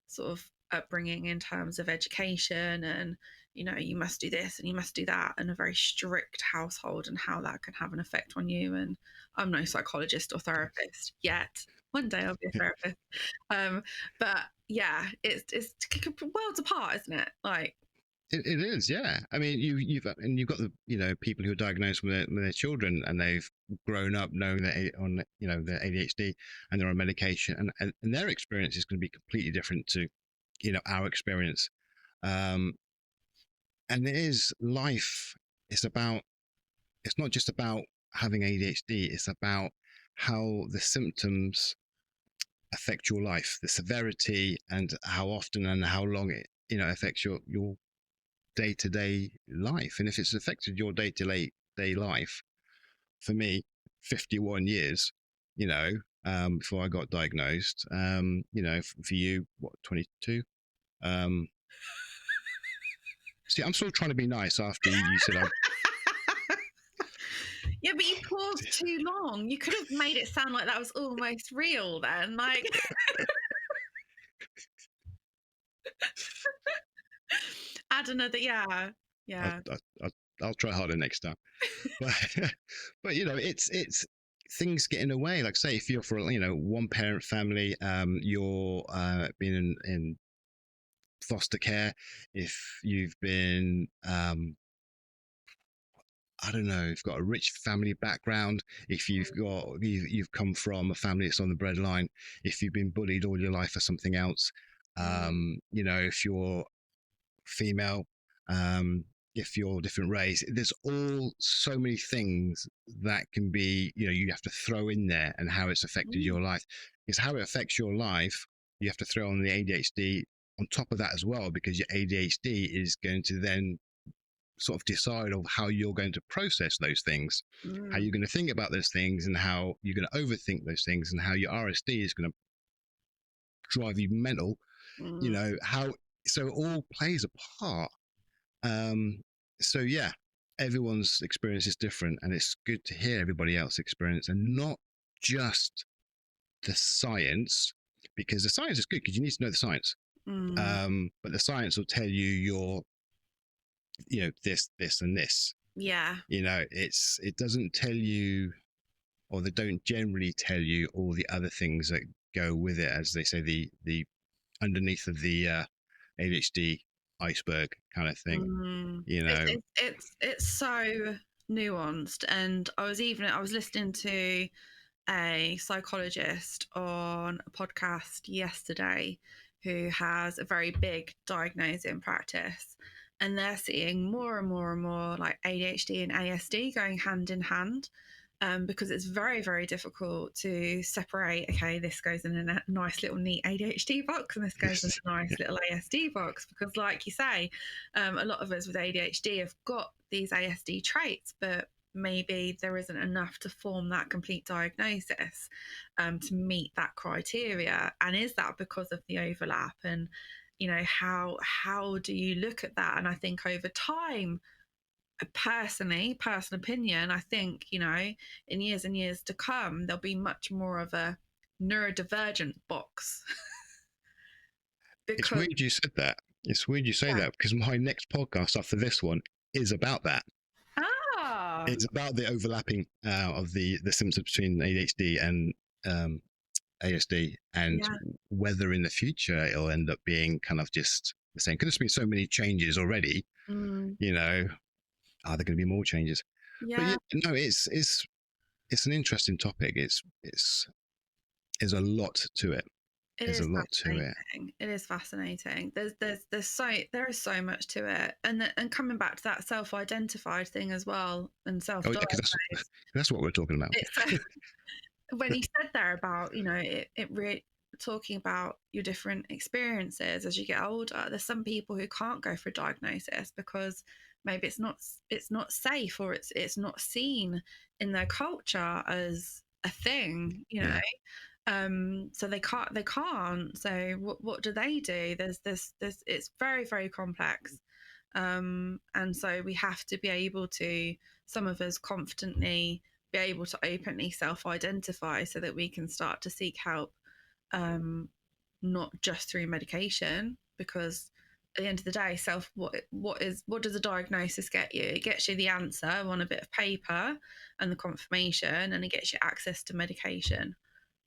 sort of upbringing in terms of education, and, you know, you must do this and you must do that, and a very strict household, and how that can have an effect on you. And I'm no psychologist or therapist yet. One day I'll be a therapist. But yeah, it's worlds apart, isn't it? Like, it is, yeah. I mean, you've got the, you know, people who are diagnosed with their children, and they've grown up knowing that on, you know, their ADHD, and they're on medication, and their experience is going to be completely different to, you know, our experience. And it is life. It's not just about having ADHD. It's about how the symptoms affect your life, the severity, and how often and how long it, you know, affects your day-to-day life. And if it's affected your day-to-day life, for me, 51 years, you know, before I got diagnosed, you know, for you, what, 22? See, I'm still trying to be nice after you said yeah, but you paused too long. You could have made it sound like that was almost real then. Like, add another, yeah. I'll try harder next time. But you know, it's things get in the way. Like, say, if you're for, you know, one parent family, you're being in foster care. If you've been I don't know, you've got a rich family background, if you've come from a family that's on the breadline, if you've been bullied all your life for something else, you know, if you're female, if you're different race, there's all so many things that can be, you know, you have to throw in there, and how it's affected your life. Because how it affects your life, you have to throw on the ADHD on top of that as well, because your ADHD is going to then sort of decide of how you're going to process those things, how you're going to think about those things, and how you're going to overthink those things, and how your RSD is going to drive you mental. You know, so it all plays a part. So yeah, everyone's experience is different, and it's good to hear everybody else's experience, and not just the science, because the science is good because you need to know the science. But the science will tell you you know, this, and this. Yeah. You know, it doesn't tell you, or they don't generally tell you all the other things that go with it, as they say, the underneath of the ADHD iceberg kind of thing. You know, it's so nuanced. And I was listening to a psychologist on a podcast yesterday who has a very big diagnosing practice, and they're seeing more and more and more like ADHD and ASD going hand in hand. Because it's very, very difficult to separate, okay, this goes in a nice little neat ADHD box and this goes in a nice little ASD box. Because like you say, a lot of us with ADHD have got these ASD traits, but maybe there isn't enough to form that complete diagnosis to meet that criteria. And is that because of the overlap? And how do you look at that? And I think over time, personal opinion, I think in years and years to come, there'll be much more of a neurodivergent box. It's weird you said that. It's weird you say that, because my next podcast after this one is about that. It's about the overlapping of the symptoms between ADHD and ASD, and whether in the future it'll end up being kind of just the same. Because there's been so many changes already. Are there going to be more changes? But no, it's an interesting topic. There's a lot to it. There's a lot to it. It is fascinating. There is so much to it, and coming back to that self-identified thing as well, and self-diagnosed. That's what we're talking about. When you said there about it really talking about your different experiences as you get older. There's some people who can't go for a diagnosis because maybe it's not safe, or it's not seen in their culture as a thing, so they can't. So what do they do? There's it's very, very complex. And so we have to be able to, some of us confidently be able to openly self-identify so that we can start to seek help, not just through medication, because at the end of the day, what does a diagnosis get you? It gets you the answer on a bit of paper and the confirmation, and it gets you access to medication.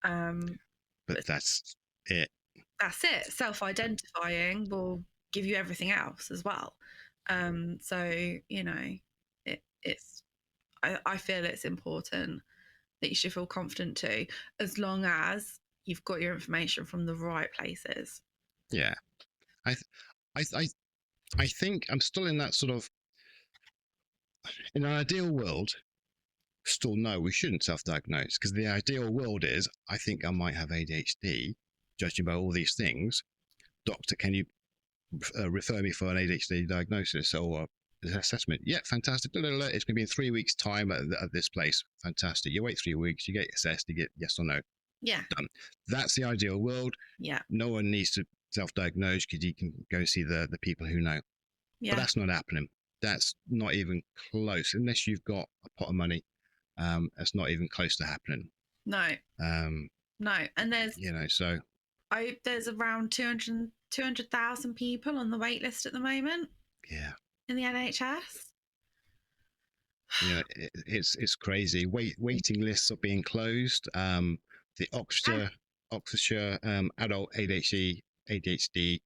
But that's it. That's it. Self-identifying will give you everything else as well. So I feel it's important that you should feel confident too, as long as you've got your information from the right places. Yeah, I think I'm still in that sort of, in an ideal world, still no, we shouldn't self-diagnose, because the ideal world is, I think I might have ADHD, judging by all these things. Doctor, can you refer me for an ADHD diagnosis or an assessment? Yeah, fantastic. It's going to be in 3 weeks' time at this place. Fantastic. You wait 3 weeks, you get assessed, you get yes or no. Yeah. Done. That's the ideal world. Yeah. No one needs to self-diagnose, because you can go see the people who know. Yeah. But that's not happening. That's not even close, unless you've got a pot of money. It's not even close to happening. No. No. And there's there's around 200,000 people on the wait list at the moment. Yeah. In the NHS. It's crazy. Waiting lists are being closed. The Oxfordshire adult ADHD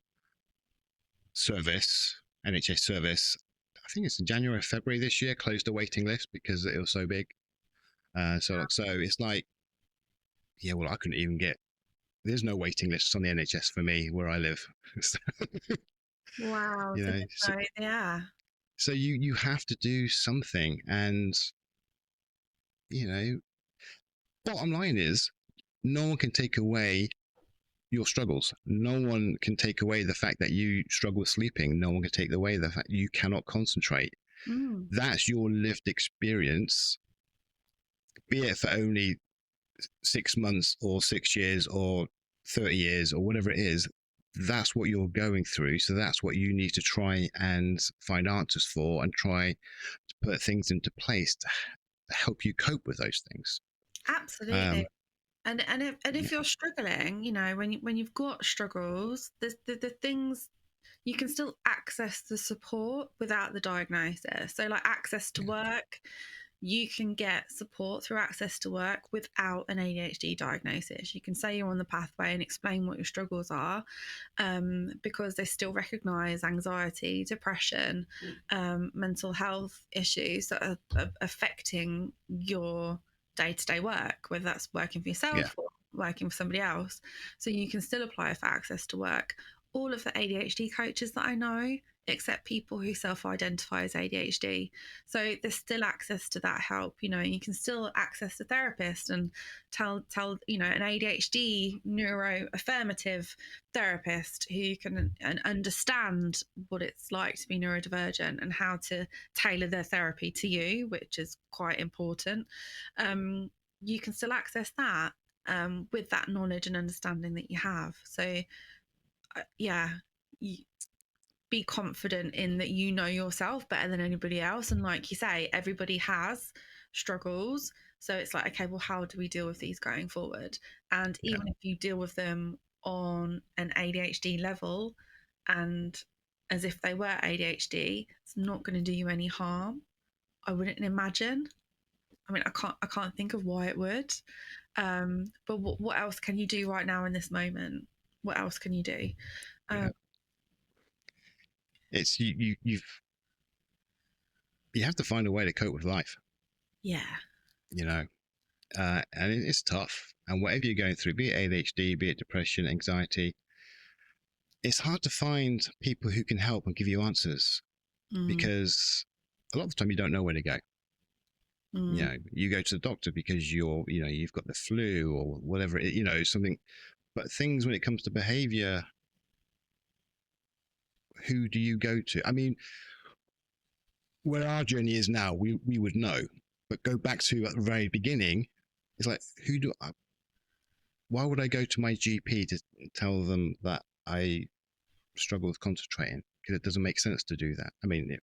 service, NHS service, I think it's in January or February this year, closed the waiting list because it was so big. So it's like, yeah, well, I couldn't even get. There's no waiting lists on the NHS for me where I live. Wow. Yeah. So you have to do something, and bottom line is, no one can take away your struggles. No one can take away the fact that you struggle with sleeping. No one can take away the fact you cannot concentrate. That's your lived experience, be it for only 6 months or 6 years or 30 years or whatever it is. That's what you're going through. So that's what you need to try and find answers for, and try to put things into place to help you cope with those things. Absolutely. And if you're struggling, when you've got struggles, the things, you can still access the support without the diagnosis. So like access to work, you can get support through access to work without an ADHD diagnosis. You can say you're on the pathway and explain what your struggles are, because they still recognise anxiety, depression, mental health issues that are affecting your day-to-day work, whether that's working for yourself or working for somebody else. So you can still apply for access to work. All of the ADHD coaches that I know accept people who self-identify as ADHD. So there's still access to that help. You can still access a therapist and tell an ADHD neuroaffirmative therapist who can understand what it's like to be neurodivergent and how to tailor their therapy to you, which is quite important. You can still access that with that knowledge and understanding that you have. So be confident in that yourself better than anybody else. And like you say, everybody has struggles. So it's like, okay, well, how do we deal with these going forward? And even if you deal with them on an ADHD level and as if they were ADHD, it's not going to do you any harm. I wouldn't imagine. I mean, I can't think of why it would. But what else can you do right now in this moment? What else can you do? It's you have to find a way to cope with life. Yeah. And it's tough. And whatever you're going through, be it ADHD, be it depression, anxiety, it's hard to find people who can help and give you answers because a lot of the time you don't know where to go. You go to the doctor because you've got the flu or whatever, something. But things when it comes to behavior, who do you go to? I mean, where our journey is now, we would know. But go back to at the very beginning, it's like, why would I go to my GP to tell them that I struggle with concentrating? Because it doesn't make sense to do that. I mean,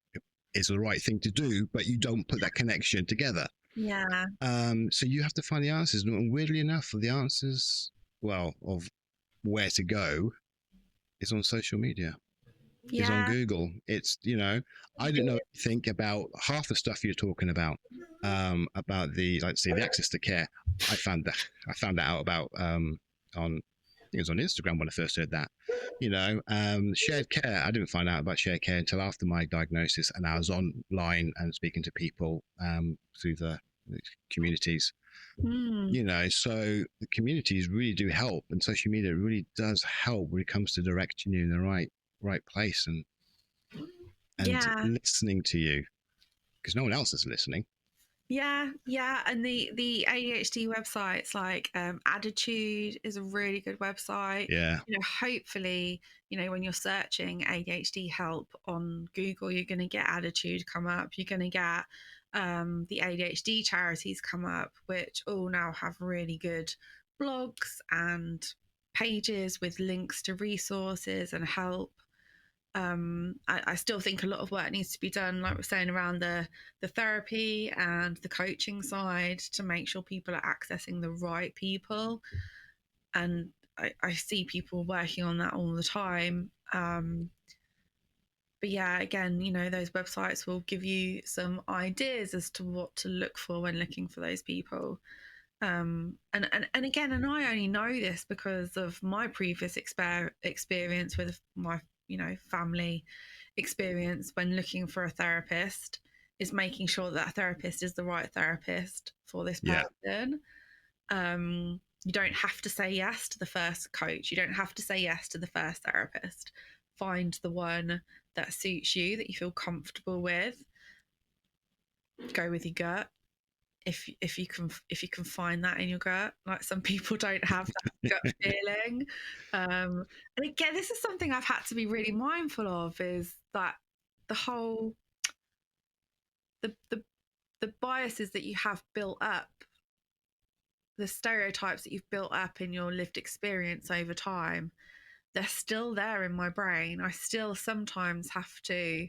it's the right thing to do, but you don't put that connection together. Yeah. So you have to find the answers. And weirdly enough, the answers, of where to go is on social media. Yeah. Is on Google. It's, I didn't know anything about half the stuff you're talking about the, let's say, the access to care. I found that out about on, I think it was on Instagram when I first heard that. Shared care. I didn't find out about shared care until after my diagnosis, and I was online and speaking to people through the communities. So the communities really do help, and social media really does help when it comes to directing you in the right place and listening to you, because no one else is listening. Yeah, and the ADHD websites like Attitude is a really good website. Yeah. Hopefully, when you're searching ADHD help on Google, you're going to get Attitude come up. You're going to get the ADHD charities come up, which all now have really good blogs and pages with links to resources and help. I still think a lot of work needs to be done, like we're saying, around the therapy and the coaching side to make sure people are accessing the right people. And I see people working on that all the time. But yeah, again, those websites will give you some ideas as to what to look for when looking for those people. And again, and I only know this because of my previous experience with my family experience when looking for a therapist, is making sure that therapist is the right therapist for this person. You don't have to say yes to the first coach. You don't have to say yes to the first therapist. Find the one that suits you, that you feel comfortable with. Go with your gut. If you can find that in your gut, like some people don't have that gut feeling. And again, this is something I've had to be really mindful of, is that the whole the biases that you have built up, the stereotypes that you've built up in your lived experience over time, they're still there in my brain. I still sometimes have to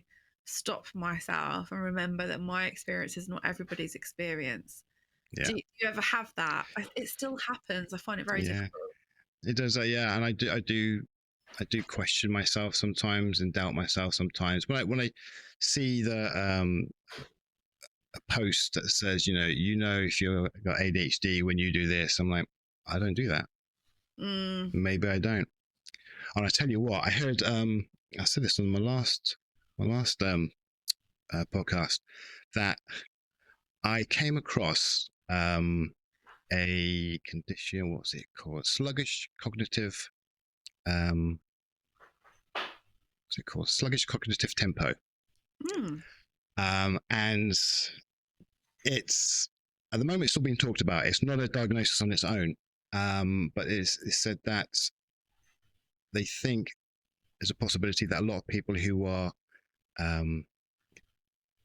stop myself and remember that my experience is not everybody's experience. Yeah. Do you ever have that? It still happens. I find it very difficult. It does. And I do question myself sometimes and doubt myself sometimes. When I see a post that says, if you've got ADHD when you do this, I'm like, I don't do that. Maybe I don't. And I tell you what, I heard, I said this on my last podcast, that I came across a condition, what's it called? Sluggish cognitive what's it called? Sluggish cognitive tempo. Hmm. And it's, at the moment, it's still being talked about. It's not a diagnosis on its own, but it's said that they think there's a possibility that a lot of people who are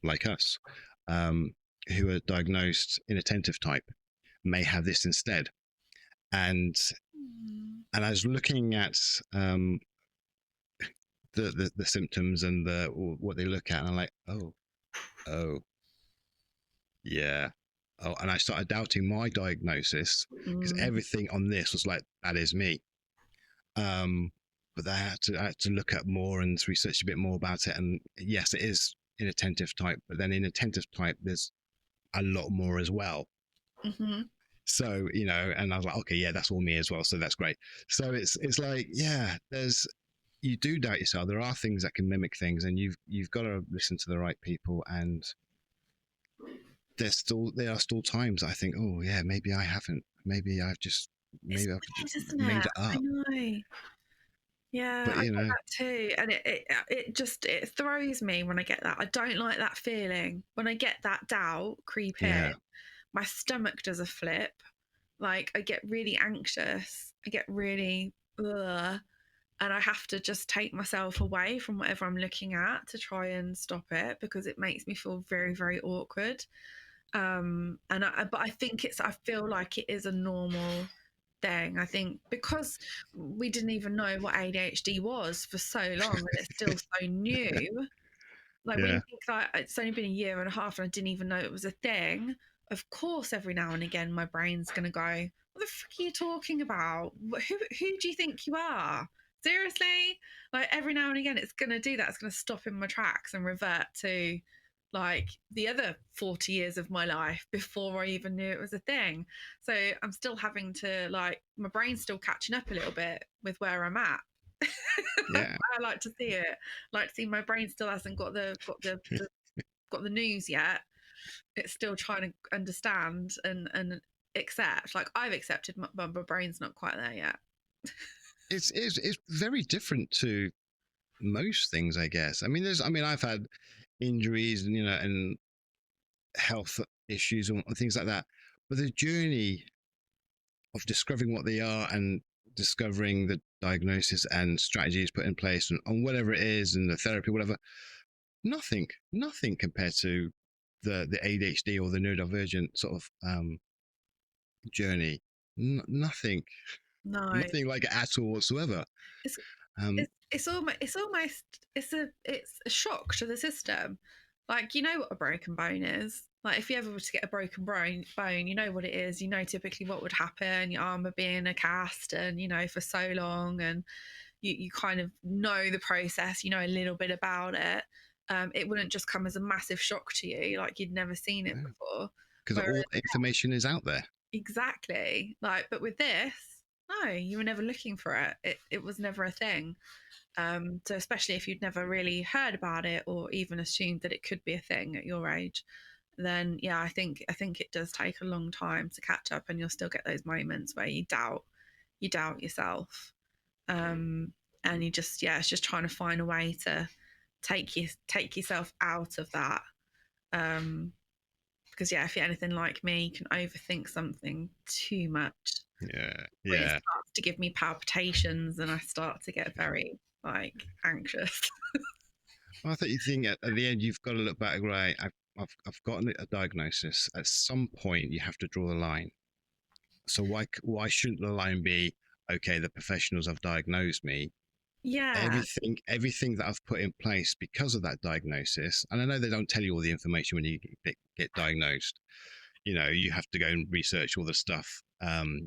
like us, who are diagnosed inattentive type, may have this instead. And I was looking at the symptoms and what they look at, and I'm like, oh, yeah. Oh, and I started doubting my diagnosis because everything on this was like, that is me. But I had to look at more and research a bit more about it. And yes, it is inattentive type, but then inattentive type, there's a lot more as well. Mm-hmm. So, and I was like, okay, yeah, that's all me as well. So that's great. So it's like, yeah, you do doubt yourself. There are things that can mimic things, and you've got to listen to the right people. And there are still times I think, oh yeah, maybe I haven't. Maybe I've just made it up. I know. Yeah, But I get that too, and it throws me when I get that. I don't like that feeling when I get that doubt creep in. My stomach does a flip. Like, I get really anxious. I get really and I have to just take myself away from whatever I'm looking at to try and stop it, because it makes me feel very, very awkward. But I think I feel like it is a normal thing. I think because we didn't even know what ADHD was for so long, and it's still so new. Like, when you think like it's only been a year and a half and I didn't even know it was a thing, of course, every now and again, my brain's going to go, what the fuck are you talking about? Who do you think you are? Seriously? Like, every now and again, it's going to do that. It's going to stop in my tracks and revert to like the other 40 years of my life before I even knew it was a thing. So I'm still having to, like, my brain's still catching up a little bit with where I'm at. Yeah. I like to see it. I like to see my brain still hasn't got the news yet. It's still trying to understand and accept. Like, I've accepted, my brain's not quite there yet. It's very different to most things, I guess. I mean, I've had injuries and and health issues and things like that, but the journey of discovering what they are and discovering the diagnosis and strategies put in place and whatever it is, and the therapy, whatever, nothing compared to the ADHD or the neurodivergent sort of journey. Nothing like it at all whatsoever. It's almost it's a shock to the system. Like, you know what a broken bone is. Like, if you ever were to get a broken bone, you know what it is. You know typically what would happen. Your arm would be in a cast, and for so long, and you kind of know the process. You know a little bit about it. It wouldn't just come as a massive shock to you, like you'd never seen it before. Because all information is out there. Exactly. Like, but with this, no, you were never looking for it. It was never a thing. So especially if you'd never really heard about it or even assumed that it could be a thing at your age, then yeah, I think it does take a long time to catch up, and you'll still get those moments where you doubt yourself. And you just, it's just trying to find a way to take yourself out of that. Because if you're anything like me, you can overthink something too much. Yeah. It starts to give me palpitations, and I start to get very anxious. Well, I think you think at the end you've got to look back. Right, I've gotten a diagnosis. At some point, you have to draw the line. So why shouldn't the line be, okay, the professionals have diagnosed me? Yeah. Everything that I've put in place because of that diagnosis, and I know they don't tell you all the information when you get diagnosed. You have to go and research all the stuff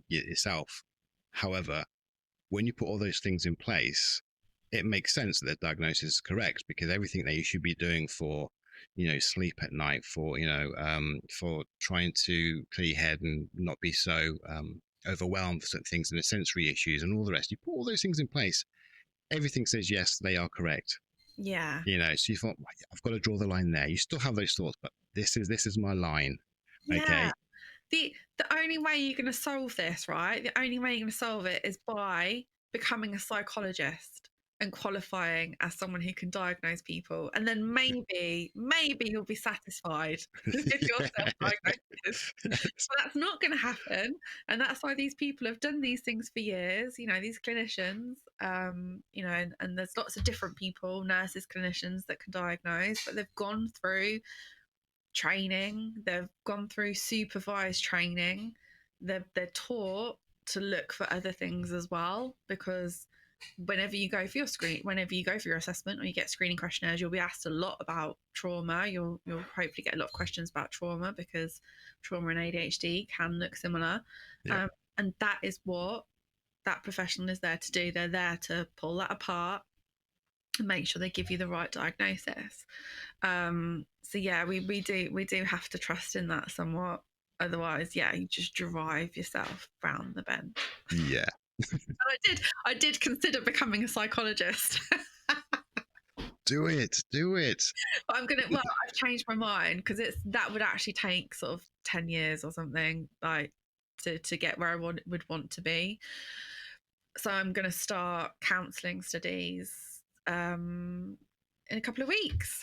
yourself. However, when you put all those things in place, it makes sense that the diagnosis is correct, because everything that you should be doing for, sleep at night, for, for trying to clear your head and not be so overwhelmed with certain things and the sensory issues and all the rest, you put all those things in place, everything says, yes, they are correct. Yeah. So you thought, I've got to draw the line there. You still have those thoughts, but this is my line. Yeah. Okay. The only way you're going to solve this, right? The only way you're going to solve it is by becoming a psychologist. and qualifying as someone who can diagnose people, and then maybe you'll be satisfied with your self-diagnosis. But that's not going to happen, and that's why these people have done these things for years. You know, these clinicians. You know, and there's lots of different people, nurses, clinicians that can diagnose, but they've gone through training, they've gone through supervised training, they're taught to look for other things as well, because whenever you go for your assessment or you get screening questionnaires, you'll be asked a lot about trauma. You'll hopefully get a lot of questions about trauma, because trauma and ADHD can look similar. Yeah. And that is what that professional is there to do. They're there to pull that apart and make sure they give you the right diagnosis. So yeah, we do have to trust in that somewhat. Otherwise, yeah, you just drive yourself round the bend. Yeah. I did consider becoming a psychologist. Do it. But I've changed my mind, because that would actually take sort of 10 years or something, like to get where I would want to be. So I'm going to start counselling studies in a couple of weeks.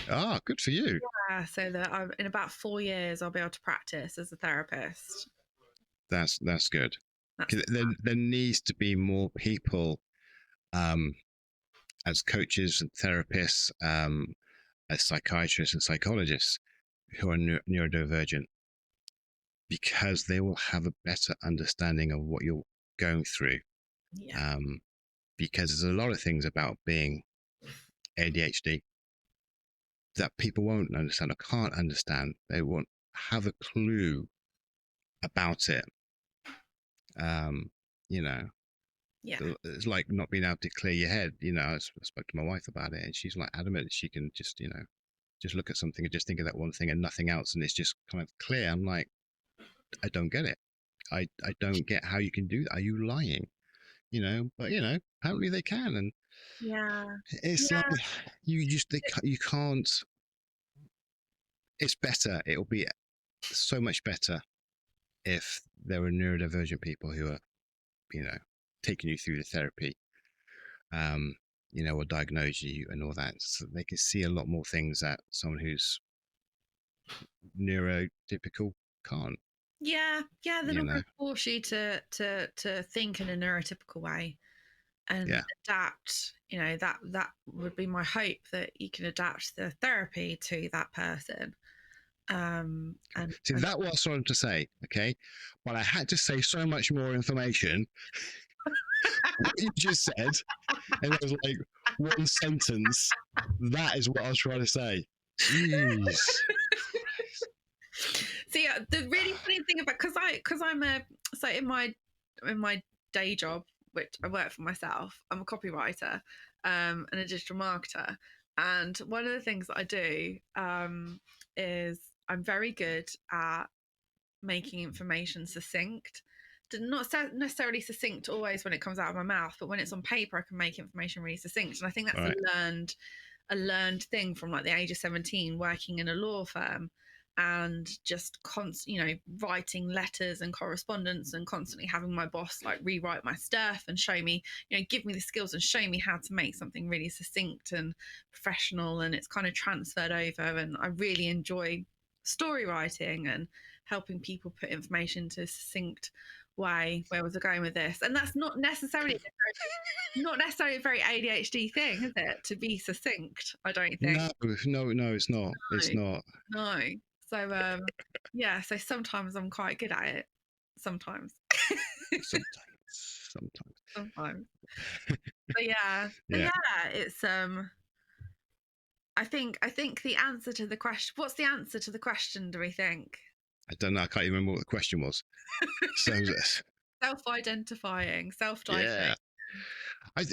Ah, good for you. Yeah, so that in about 4 years I'll be able to practice as a therapist. That's good. There needs to be more people as coaches and therapists, as psychiatrists and psychologists who are neurodivergent, because they will have a better understanding of what you're going through. Yeah. Because there's a lot of things about being ADHD that people won't understand or can't understand. They won't have a clue about it. You know, Yeah. it's like not being able to clear your head. You know, I spoke to my wife about it, and she's like adamant that she can just, you know, just look at something and just think of that one thing and nothing else, and it's just kind of clear. I'm like, I don't get it. I don't get how you can do that. Are you lying? You know, but you know, apparently they can, and yeah, it's like you can't. It's better. It'll be so much better if there are neurodivergent people who are, you know, taking you through the therapy, you know, or diagnose you and all that, so they can see a lot more things that someone who's neurotypical can't. Yeah, they're not going to force you to think in a neurotypical way and adapt. You know, that would be my hope, that you can adapt the therapy to that person. And see, that was what I wanted to say, okay, but I had to say so much more information. What you just said, and it was like one sentence. That is what I was trying to say. Jeez. See, the really funny thing about, because I'm in my day job, which I work for myself, I'm a copywriter and a digital marketer, and one of the things that I do is I'm very good at making information succinct. Not necessarily succinct always when it comes out of my mouth, but when it's on paper, I can make information really succinct. And I think that's right. a learned thing from like the age of 17, working in a law firm, and just writing letters and correspondence, and constantly having my boss like rewrite my stuff and show me, give me the skills and show me how to make something really succinct and professional. And it's kind of transferred over, and I really enjoy story writing and helping people put information into a succinct way. Where was I going with this? And that's not necessarily a very ADHD thing, is it? To be succinct, I don't think. No, it's not. No. It's not. No. So yeah. So sometimes I'm quite good at it. Sometimes. Sometimes. But yeah. It's I think the answer to the question. What's the answer to the question, do we think? I don't know. I can't even remember what the question was. Self-identifying, self-diagnosing. Yeah.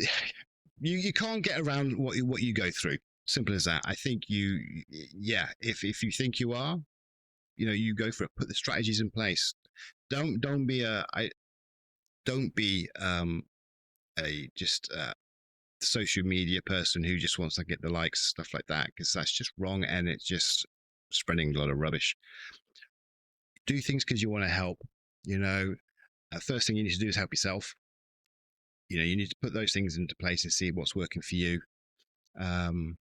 You can't get around what you go through. Simple as that. I think if you think you are, you go for it. Put the strategies in place. Don't be a just social media person who just wants to get the likes, stuff like that, because that's just wrong, and it's just spreading a lot of rubbish. Do things because you want to help. First thing you need to do is help yourself. you need to put those things into place and see what's working for you. And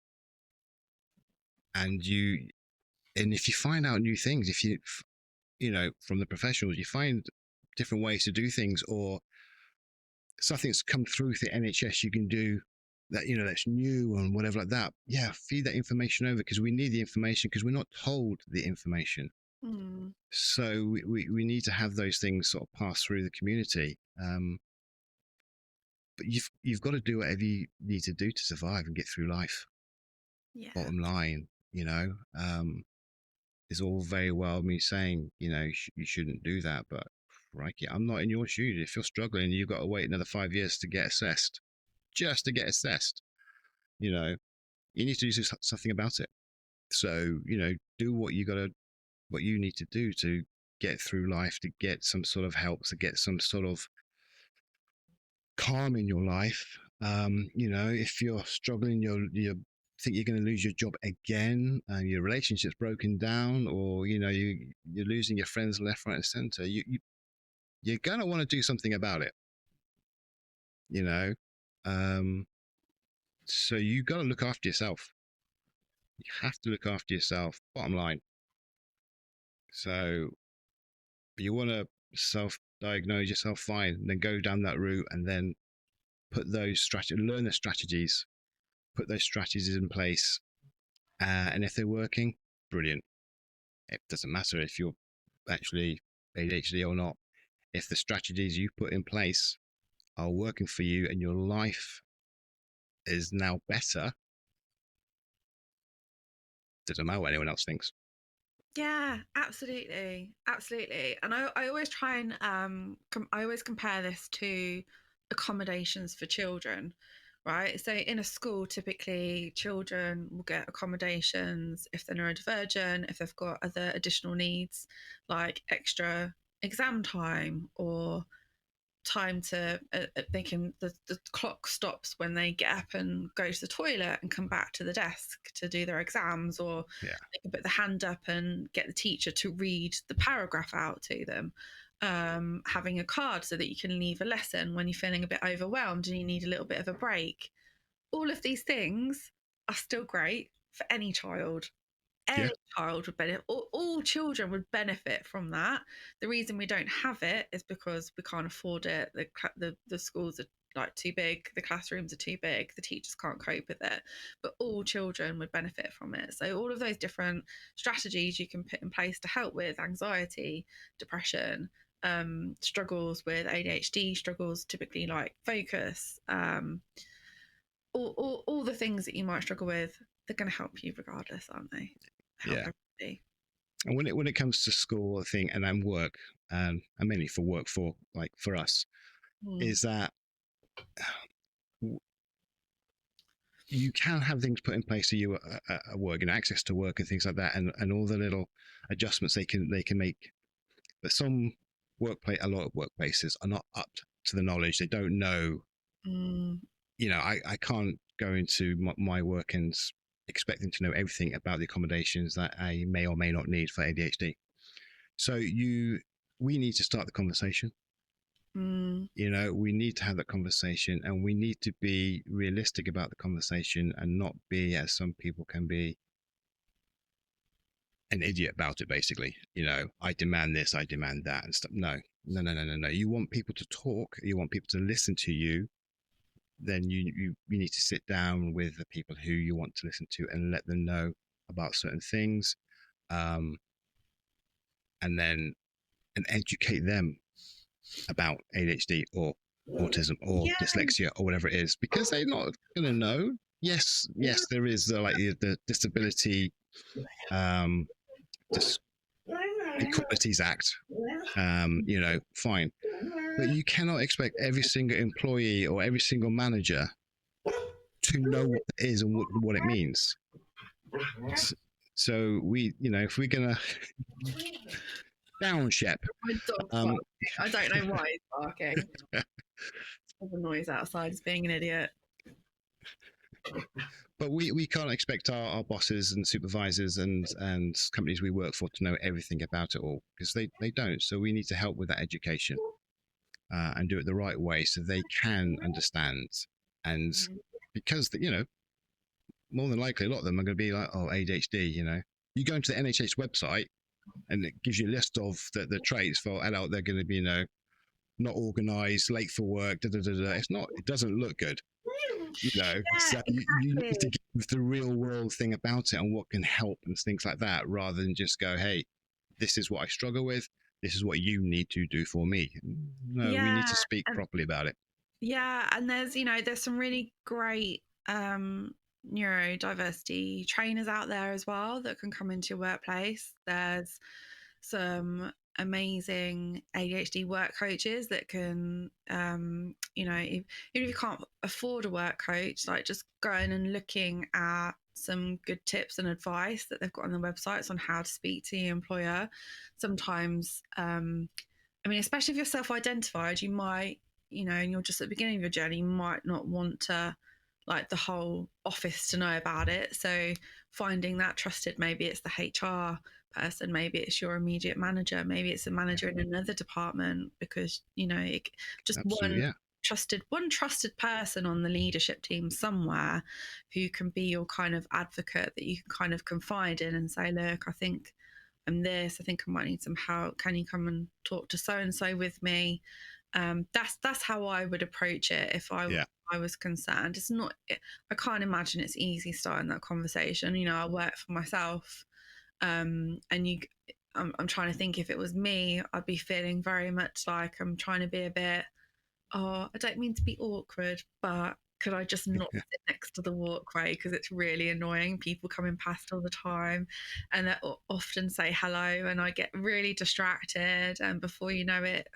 if you find out new things, if you from the professionals, you find different ways to do things, or something's come through the NHS you can do that, that's new and whatever like that. Yeah, feed that information over, because we need the information, because we're not told the information. So we need to have those things sort of pass through the community. But you've got to do whatever you need to do to survive and get through life. Yeah. Bottom line, it's all very well me saying, you shouldn't do that, but crikey, I'm not in your shoes. If you're struggling, you've got to wait another 5 years to get assessed, just to get assessed. You need to do something about it. So, do what you need to do to get through life, to get some sort of help, to get some sort of calm in your life. If you're struggling, you think you're going to lose your job again, and your relationship's broken down, or you're losing your friends left, right, and center, you're going to want to do something about it. So you got to look after yourself. You have to look after yourself, bottom line. So you want to self-diagnose yourself, fine, and then go down that route, and then put those strategies, learn the strategies, put those strategies in place, and if they're working, brilliant. It doesn't matter if you're actually ADHD or not. If the strategies you put in place are working for you and your life is now better, doesn't matter what anyone else thinks. Yeah, absolutely. And I always try and I always compare this to accommodations for children, right? So in a school, typically children will get accommodations if they're neurodivergent, if they've got other additional needs like extra exam time, or time to the clock stops when they get up and go to the toilet and come back to the desk to do their exams, or they can put the hand up and get the teacher to read the paragraph out to them. Having a card so that you can leave a lesson when you're feeling a bit overwhelmed and you need a little bit of a break. All of these things are still great for any child. Any child would benefit. All children would benefit from that. The reason we don't have it is because we can't afford it. The schools are like too big, the classrooms are too big, the teachers can't cope with it. But all children would benefit from it. So all of those different strategies you can put in place to help with anxiety, depression, struggles with ADHD, struggles typically like focus, all the things that you might struggle with, they're going to help you regardless, aren't they? Everybody. And when it comes to school, I think, and work, and mainly for work, for us, is that you can have things put in place so you at work, and access to work and things like that, and all the little adjustments they can make. But a lot of workplaces are not up to the knowledge. They don't know. I can't go into my work and expecting to know everything about the accommodations that I may or may not need for ADHD. So we need to start the conversation. We need to have that conversation, and we need to be realistic about the conversation and not be, as some people can be, an idiot about it, basically. I demand this, I demand that and stuff. No. You want people to talk, you want people to listen to you, then you need to sit down with the people who you want to listen to and let them know about certain things, and educate them about ADHD or autism or dyslexia or whatever it is, because they're not going to know. Yes, there is the Disability Equalities Act, fine. But you cannot expect every single employee or every single manager to know what it is and what it means. So if we're gonna down Shep, I don't know why he's barking. All the noise outside is being an idiot. But we can't expect our bosses and supervisors and companies we work for to know everything about it all, because they don't. So we need to help with that education. and do it the right way so they can understand. And because, more than likely, a lot of them are going to be like, oh, ADHD, You go into the NHS website and it gives you a list of the traits for adult. They're going to be, not organized, late for work, It's not, it doesn't look good, so you need to give the real world thing about it and what can help and things like that, rather than just go, hey, this is what I struggle with. This is what you need to do for me. No, we need to speak properly about it. Yeah. And there's some really great, neurodiversity trainers out there as well that can come into your workplace. There's some amazing ADHD work coaches that can, even if you can't afford a work coach, like just going and looking at some good tips and advice that they've got on their websites on how to speak to your employer. Sometimes, especially if you're self-identified, you might, and you're just at the beginning of your journey, you might not want to like the whole office to know about it. So finding that trusted, maybe it's the HR person, maybe it's your immediate manager, maybe it's a manager in another department, because just one trusted person on the leadership team somewhere who can be your kind of advocate that you can kind of confide in and say, look, I think I'm this, I think I might need some help, can you come and talk to so and so with me? That's how I would approach it if I was concerned. It's not, I can't imagine it's easy starting that conversation. I work for myself, and I'm trying to think, if it was me, I'd be feeling very much like I'm trying to be a bit, I don't mean to be awkward, but could I just not sit next to the walkway because it's really annoying, people coming past all the time and they often say hello and I get really distracted, and before you know it,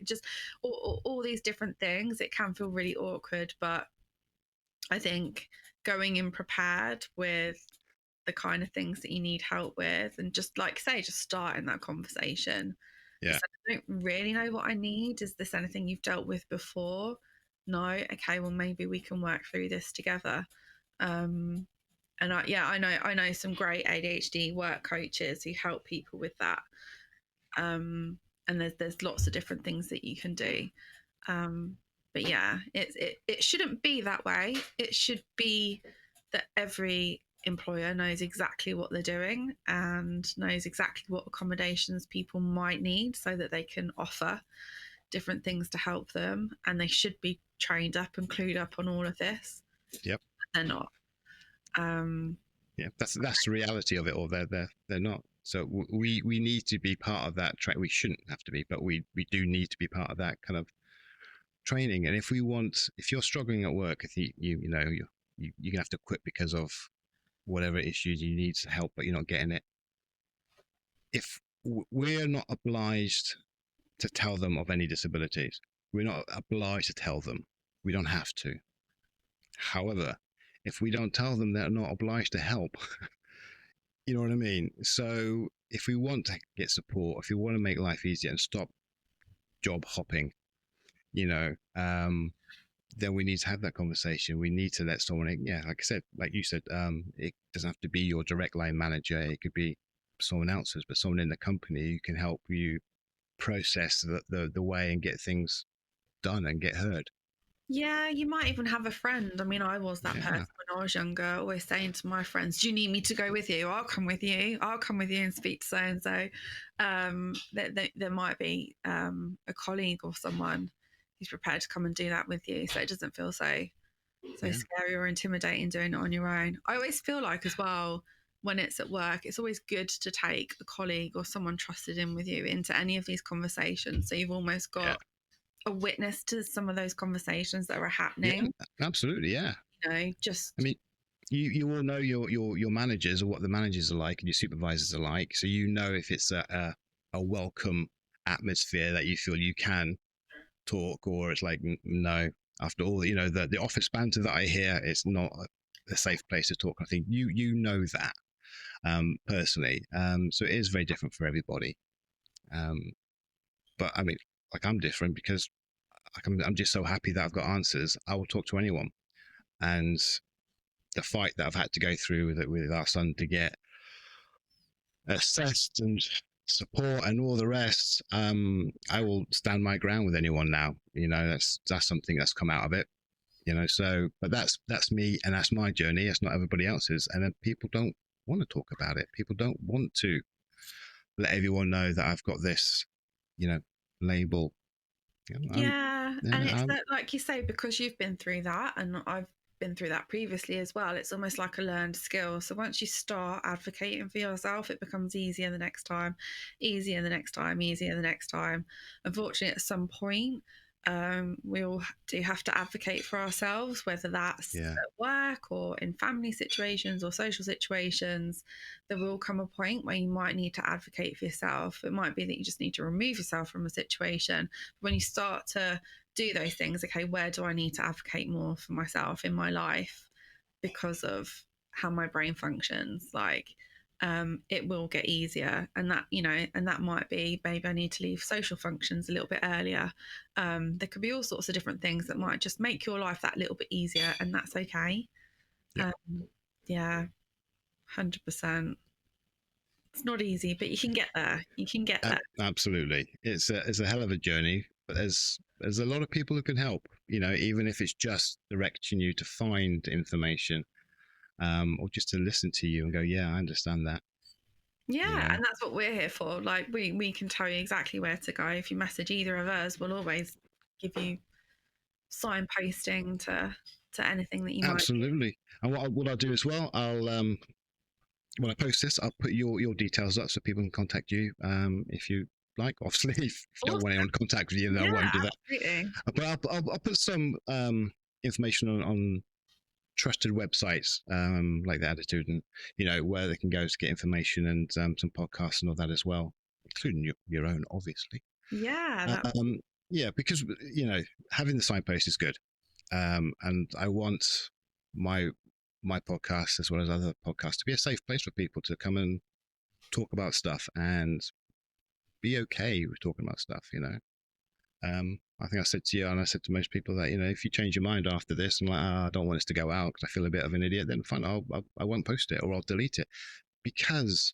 just all these different things, it can feel really awkward. But I think going in prepared with the kind of things that you need help with, and just starting that conversation. Yeah. I don't really know what I need. Is this anything you've dealt with before? No. Okay, well maybe we can work through this together. And I know some great ADHD work coaches who help people with that. And there's lots of different things that you can do. But yeah, it shouldn't be that way. It should be that every employer knows exactly what they're doing and knows exactly what accommodations people might need so that they can offer different things to help them, and they should be trained up and clued up on all of this. Yep. They're not. That's the reality of it all. They're not. So we need to be part of that. We shouldn't have to be, but we do need to be part of that kind of training. And if you're struggling at work, if you're gonna have to quit because of whatever issues you need help, but you're not getting it. If we're not obliged to tell them of any disabilities, we're not obliged to tell them. We don't have to. However, if we don't tell them, they're not obliged to help. You know what I mean? So if we want to get support, if we want to make life easier and stop job hopping, then we need to have that conversation. We need to let someone, like I said, like you said, it doesn't have to be your direct line manager. It could be someone else's, but someone in the company who can help you process the way and get things done and get heard. Yeah, you might even have a friend. I mean, I was that person when I was younger, always saying to my friends, do you need me to go with you? I'll come with you. I'll come with you and speak to so-and-so. There might be a colleague or someone who's prepared to come and do that with you, so it doesn't feel so scary or intimidating doing it on your own. I always feel like as well, when it's at work, it's always good to take a colleague or someone trusted in with you into any of these conversations, so you've almost got a witness to some of those conversations that are happening. Yeah, absolutely, yeah. You all know your managers or what the managers are like and your supervisors are like, so if it's a welcome atmosphere that you feel you can talk, or it's like, no, after all, the office banter that I hear, it's not a safe place to talk. I think you know that personally, so it is very different for everybody. But I mean, like, I'm different because I'm just so happy that I've got answers. I will talk to anyone. And the fight that I've had to go through with our son to get assessed and support and all the rest, I will stand my ground with anyone now. That's something that's come out of it. So, but that's me, and that's my journey. It's not everybody else's, and then people don't want to talk about it. People don't want to let everyone know that I've got this, label. Yeah, and it's that, like you say, because you've been through that, and I've been through that previously as well. It's almost like a learned skill. So once you start advocating for yourself, it becomes easier the next time, easier the next time, easier the next time. Unfortunately, at some point, we all do have to advocate for ourselves, whether that's at work or in family situations or social situations. There will come a point where you might need to advocate for yourself. It might be that you just need to remove yourself from a situation. When you start to do those things, okay, where do I need to advocate more for myself in my life because of how my brain functions? Like, it will get easier, and that might be, maybe I need to leave social functions a little bit earlier. There could be all sorts of different things that might just make your life that little bit easier, and that's okay. Yeah, 100%. It's not easy, but you can get there. You can get there. Absolutely, it's a hell of a journey, but there's a lot of people who can help. Even if it's just directing you to find information, or just to listen to you and go, yeah, I understand that. Yeah, and that's what we're here for. Like, we can tell you exactly where to go. If you message either of us, we'll always give you signposting to anything that you absolutely might. And what I'll do as well, I'll when I post this, I'll put your details up so people can contact you, if you like. Obviously, if you don't want anyone to contact with you, then I won't do that. Absolutely. But I'll put some information on trusted websites, like the Attitude, and where they can go to get information, and some podcasts and all that as well, including your own, obviously. Yeah. Yeah, because having the signpost is good, and I want my podcast, as well as other podcasts, to be a safe place for people to come and talk about stuff and be okay with talking about stuff. I think I said to you, and I said to most people, that if you change your mind after this and like, I don't want this to go out because I feel a bit of an idiot, then fine, I won't post it, or I'll delete it, because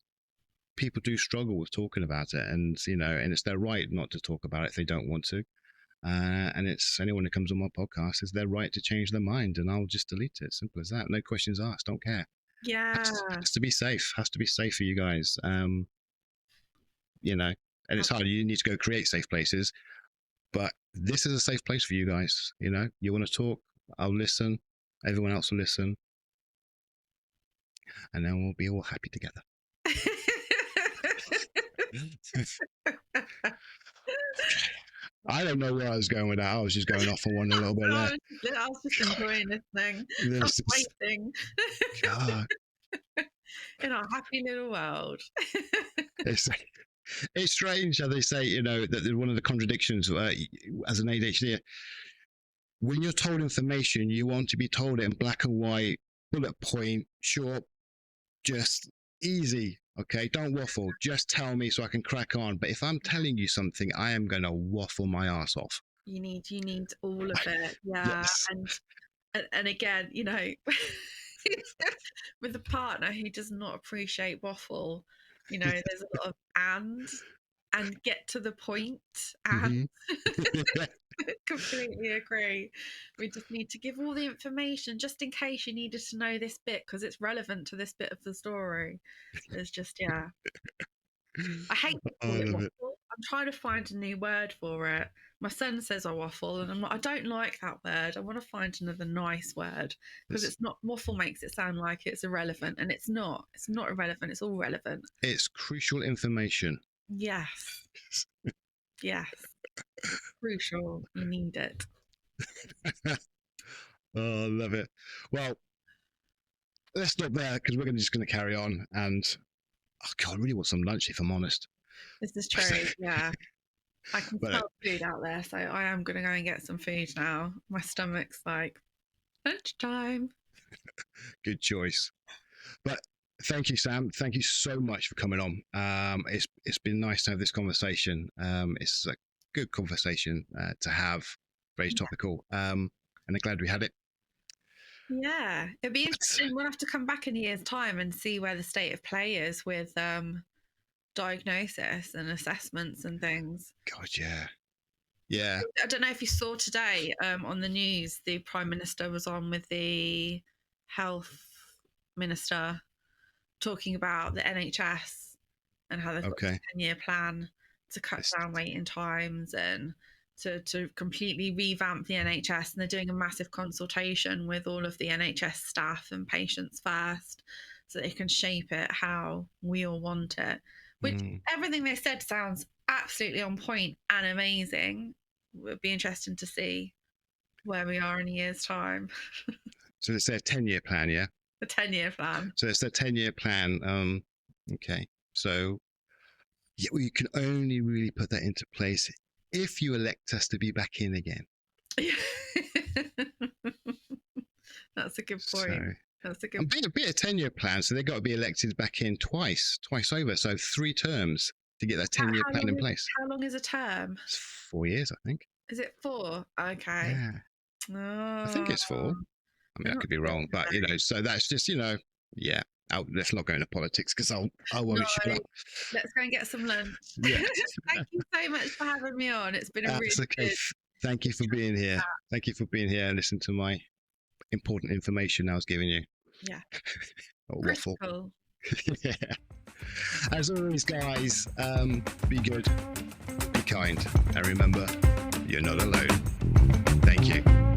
people do struggle with talking about it, and and it's their right not to talk about it if they don't want to. And it's anyone who comes on my podcast is their right to change their mind, and I'll just delete it. Simple as that. No questions asked. Don't care. Yeah. Has to be safe. Has to be safe for you guys. And it's hard. You need to go create safe places, but this is a safe place for you guys. You want to talk, I'll listen. Everyone else will listen, and then we'll be all happy together. I don't know where I was going with that. I was just going off on one a little bit there. I was just enjoying this thing. I was waiting. God. In our happy little world. It's strange how they say, that one of the contradictions as an ADHD, when you're told information, you want to be told it in black and white, bullet point, short, just easy. Okay, don't waffle. Just tell me so I can crack on. But if I'm telling you something, I am going to waffle my ass off. You need all of it. Yeah. Yes. And again, with a partner who does not appreciate waffle, there's a lot of and get to the point, and completely agree. We just need to give all the information just in case you needed to know this bit, because it's relevant to this bit of the story. It's just, yeah. I hate to call it waffle. I'm trying to find a new word for it. My son says I waffle, and I'm like, I don't like that word. I want to find another nice word, because it's not, waffle makes it sound like it's irrelevant, and it's not. It's not irrelevant. It's all relevant. It's crucial information. Yes. Yes. It's crucial. You need it. Oh, I love it. Well, let's stop there, because we're just going to carry on. And God, I really want some lunch, if I'm honest. This is true. Yeah. I can smell food out there, so I am going to go and get some food now. My stomach's like, lunchtime. Good choice. But thank you, Sam. Thank you so much for coming on. It's been nice to have this conversation. It's a good conversation to have. Very topical. And I'm glad we had it. Yeah, it'd be interesting. We'll have to come back in a year's time and see where the state of play is with diagnosis and assessments and things. God, yeah. Yeah. I don't know if you saw today on the news, the Prime Minister was on with the Health Minister talking about the NHS and how they've got a 10-year plan to cut down waiting times and to completely revamp the NHS. And they're doing a massive consultation with all of the NHS staff and patients first so they can shape it how we all want it. Which everything they said sounds absolutely on point and amazing. It would be interesting to see where we are in a year's time. So it's their 10-year plan, yeah? The 10-year plan. So it's their 10-year plan. Okay. So you can only really put that into place if you elect us to be back in again. That's a good point. So, that's a good point. Be a 10-year plan, so they've got to be elected back in twice over. So 3 terms to get that 10-year plan in place. How long is a term? It's 4 years, I think. Is it 4? Okay. Yeah. Oh. I think it's 4. I mean, I could be wrong, but so that's just, yeah. Let's not go into politics because I'll worry you up. Let's go and get some lunch. Yeah. Thank you so much for having me on. It's been a really good. Thank you for being here. Thank you for being here and listening to my important information I was giving you. Yeah. Waffle. Yeah. As always, guys, be good, be kind, and remember, you're not alone. Thank you.